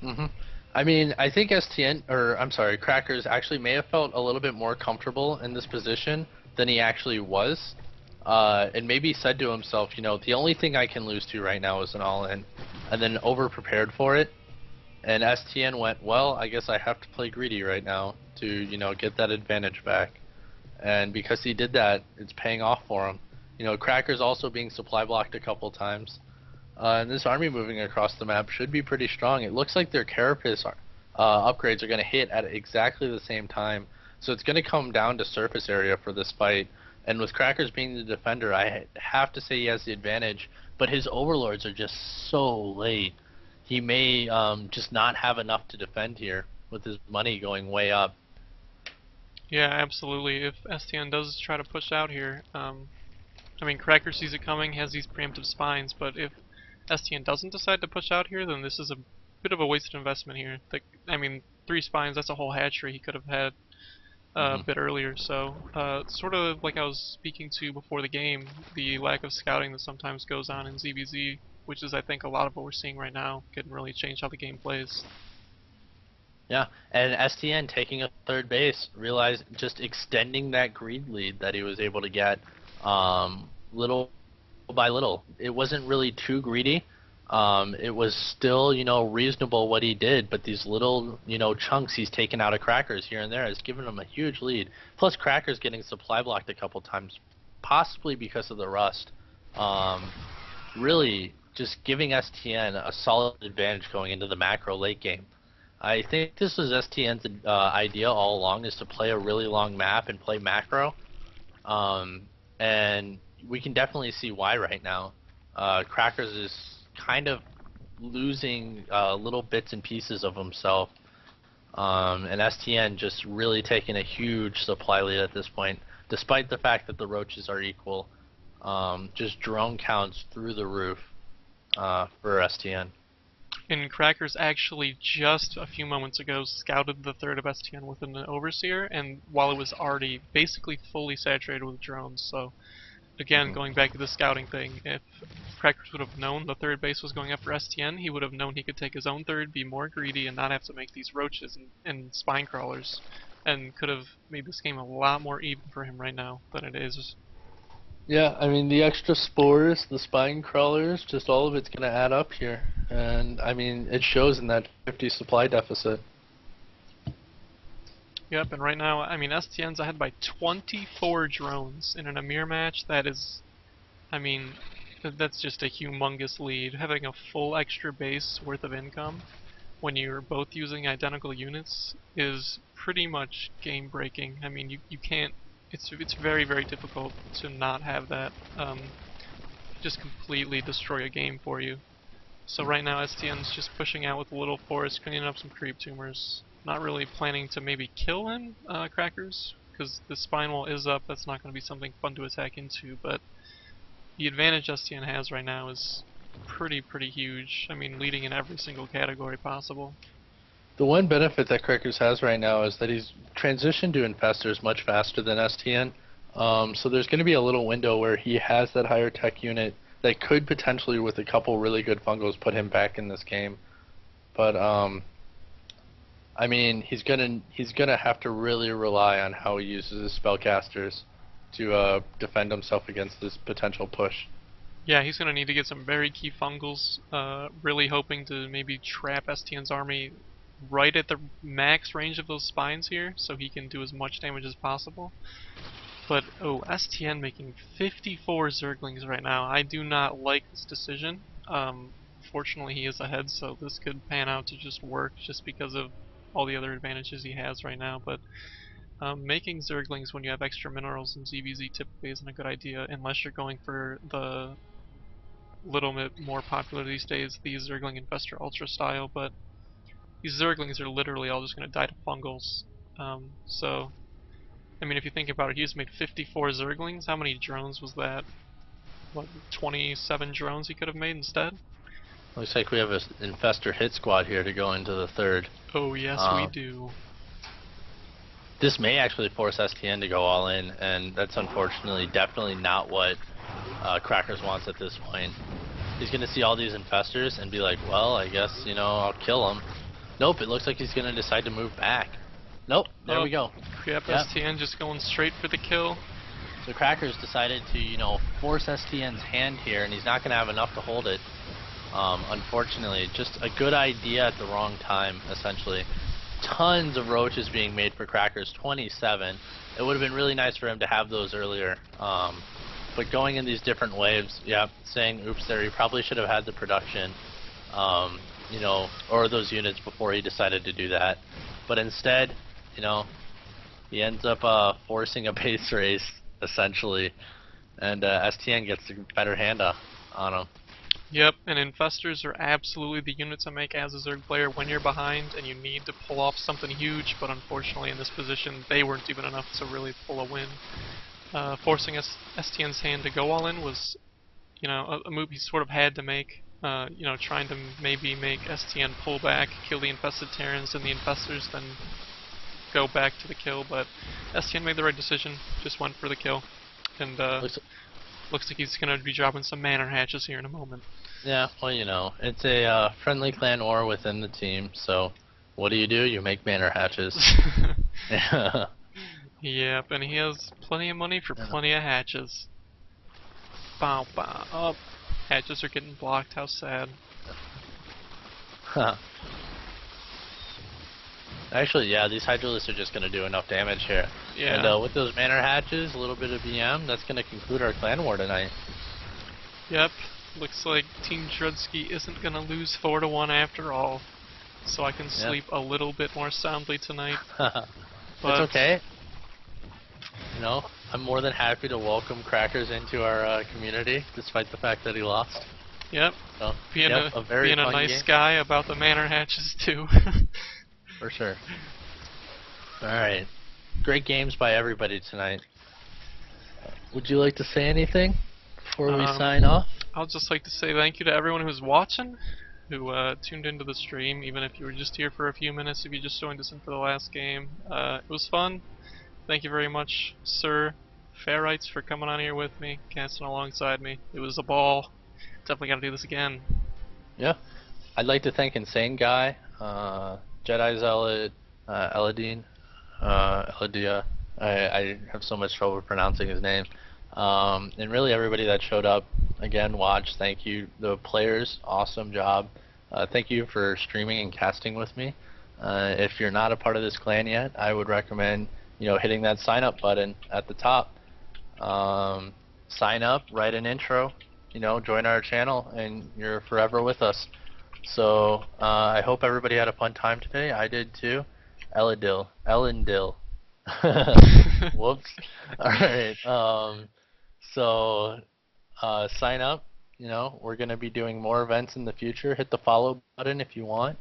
Hmm. I mean, I think STN, or I'm sorry, Crackers actually may have felt a little bit more comfortable in this position than he actually was. And maybe said to himself, you know, the only thing I can lose to right now is an all-in, and then over-prepared for it. And STN went, well, I guess I have to play greedy right now to, you know, get that advantage back. And because he did that, it's paying off for him. You know, Crackers also being supply blocked a couple times. And this army moving across the map should be pretty strong. It looks like their Carapace upgrades are going to hit at exactly the same time. So it's going to come down to surface area for this fight. And with Crackers being the defender, I have to say he has the advantage. But his overlords are just so late. He may just not have enough to defend here with his money going way up. Yeah, absolutely. If STN does try to push out here, I mean, Cracker sees it coming, has these preemptive spines, but if STN doesn't decide to push out here, then this is a bit of a wasted investment here. I mean, 3 spines, that's a whole hatchery he could have had a Hmm. bit earlier, so sort of like I was speaking to before the game, the lack of scouting that sometimes goes on in ZBZ, which is I think a lot of what we're seeing right now, can really change how the game plays. Yeah, and STN taking a third base, realized just extending that greed lead that he was able to get little by little. It wasn't really too greedy. It was still, you know, reasonable what he did, but these little, you know, chunks he's taken out of Crackers here and there has given him a huge lead. Plus, Crackers getting supply blocked a couple times, possibly because of the rust. Um, Really just giving STN a solid advantage going into the macro late game. I think this was STN's idea all along, is to play a really long map and play macro. Um, and we can definitely see why right now. Crackers is kind of losing little bits and pieces of himself. And STN just really taking a huge supply lead at this point, despite the fact that the roaches are equal. Just drone counts through the roof for STN. And Crackers actually just a few moments ago scouted the third of STN with an Overseer, and while it was already basically fully saturated with drones, so again, Hmm. going back to the scouting thing, if Crackers would have known the third base was going up for STN, he would have known he could take his own third, be more greedy, and not have to make these roaches and spine crawlers, and could have made this game a lot more even for him right now than it is. Yeah, I mean the extra spores, the spine crawlers, just all of it's gonna add up here, and I mean it shows in that 50 supply deficit. Yep, and right now, I mean, STN's ahead by 24 drones in an Amir match. That is, I mean, that's just a humongous lead. Having a full extra base worth of income when you're both using identical units is pretty much game breaking. I mean, you can't. It's very very difficult to not have that just completely destroy a game for you. So right now STN's just pushing out with a little forest, cleaning up some creep tumors. Not really planning to maybe kill him, Crackers, because the spine wall is up. That's not going to be something fun to attack into. But the advantage STN has right now is pretty huge. I mean, leading in every single category possible. The one benefit that Crackers has right now is that he's transitioned to Infestors much faster than STN. So there's going to be a little window where he has that higher tech unit that could potentially, with a couple really good fungos, put him back in this game. But I mean, he's gonna have to really rely on how he uses his spellcasters to defend himself against this potential push. Yeah, he's going to need to get some very key fungals, really hoping to maybe trap STN's army right at the max range of those spines here, so he can do as much damage as possible. But, oh, STN making 54 Zerglings right now. I do not like this decision. Fortunately, he is ahead, so this could pan out to just work just because of all the other advantages he has right now. But making Zerglings when you have extra minerals in ZBZ typically isn't a good idea unless you're going for the little bit more popular these days, the Zergling Infestor Ultra style, but these Zerglings are literally all just going to die to fungals. So, I mean, if you think about it, he just made 54 Zerglings. How many drones was that? What, 27 drones he could have made instead? Looks like we have an Infestor hit squad here to go into the third. Oh, yes, we Um, do. this may actually force STN to go all in, and that's unfortunately definitely not what Crackers wants at this point. He's going to see all these Infestors and be like, well, I guess, you know, I'll kill them. Nope, it looks like he's gonna decide to move back. Nope, there Oh, we go. yep, Yep. STN just going straight for the kill. So Crackers decided to, force STN's hand here, and he's not gonna have enough to hold it. Unfortunately, just a good idea at the wrong time, essentially. Tons of roaches being made for Crackers, 27. It would have been really nice for him to have those earlier. But going in these different waves, yeah, saying oops there, he probably should have had the production, or those units before he decided to do that. But instead, he ends up forcing a base race, essentially, and STN gets a better hand on him. Yep, and Infestors are absolutely the unit to make as a Zerg player when you're behind and you need to pull off something huge, but unfortunately in this position they weren't even enough to really pull a win. Forcing STN's hand to go all in was, a move he sort of had to make. Trying to maybe make STN pull back, kill the infested Terrans and the Infestors, then go back to the kill, but STN made the right decision, just went for the kill, and looks like he's going to be dropping some manor hatches here in a moment. Yeah, well, it's a friendly clan war within the team, so what do? You make manor hatches. Yeah. Yep, and he has plenty of money for plenty of hatches. Bow, bow, up. Hatches are getting blocked, how sad. Huh. Actually, yeah, these Hydralisks are just going to do enough damage here. Yeah. And with those manor hatches, a little bit of BM, that's going to conclude our clan war tonight. Yep. Looks like Team Dreadski isn't going to lose 4-1 after all. So I can sleep a little bit more soundly tonight. It's okay. I'm more than happy to welcome Crackers into our community, despite the fact that he lost. Yep. So, being a nice game. guy about the manor hatches too. For sure. Alright. Great games by everybody tonight. Would you like to say anything before we sign off? I'll just like to say thank you to everyone who's watching, who tuned into the stream, even if you were just here for a few minutes, if you just joined us in for the last game. It was fun. Thank you very much, Sir Ferrites, for coming on here with me, casting alongside me. It was a ball. Definitely got to do this again. Yeah. I'd like to thank Insane Guy, Jedi Zealot, Eladine, Eladia. I have so much trouble pronouncing his name. And really everybody that showed up, again, watched, thank you. The players, awesome job. Thank you for streaming and casting with me. If you're not a part of this clan yet, I would recommend hitting that sign up button at the top. Sign up, write an intro, join our channel, and you're forever with us. So I hope everybody had a fun time today. I did too. Elendil. Whoops. Alright. Sign up. We're going to be doing more events in the future. Hit the follow button if you want.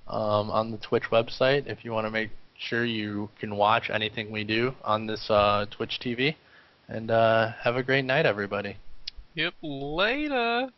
On the Twitch website if you want to make sure you can watch anything we do on this Twitch TV. And have a great night, everybody. Yep, later.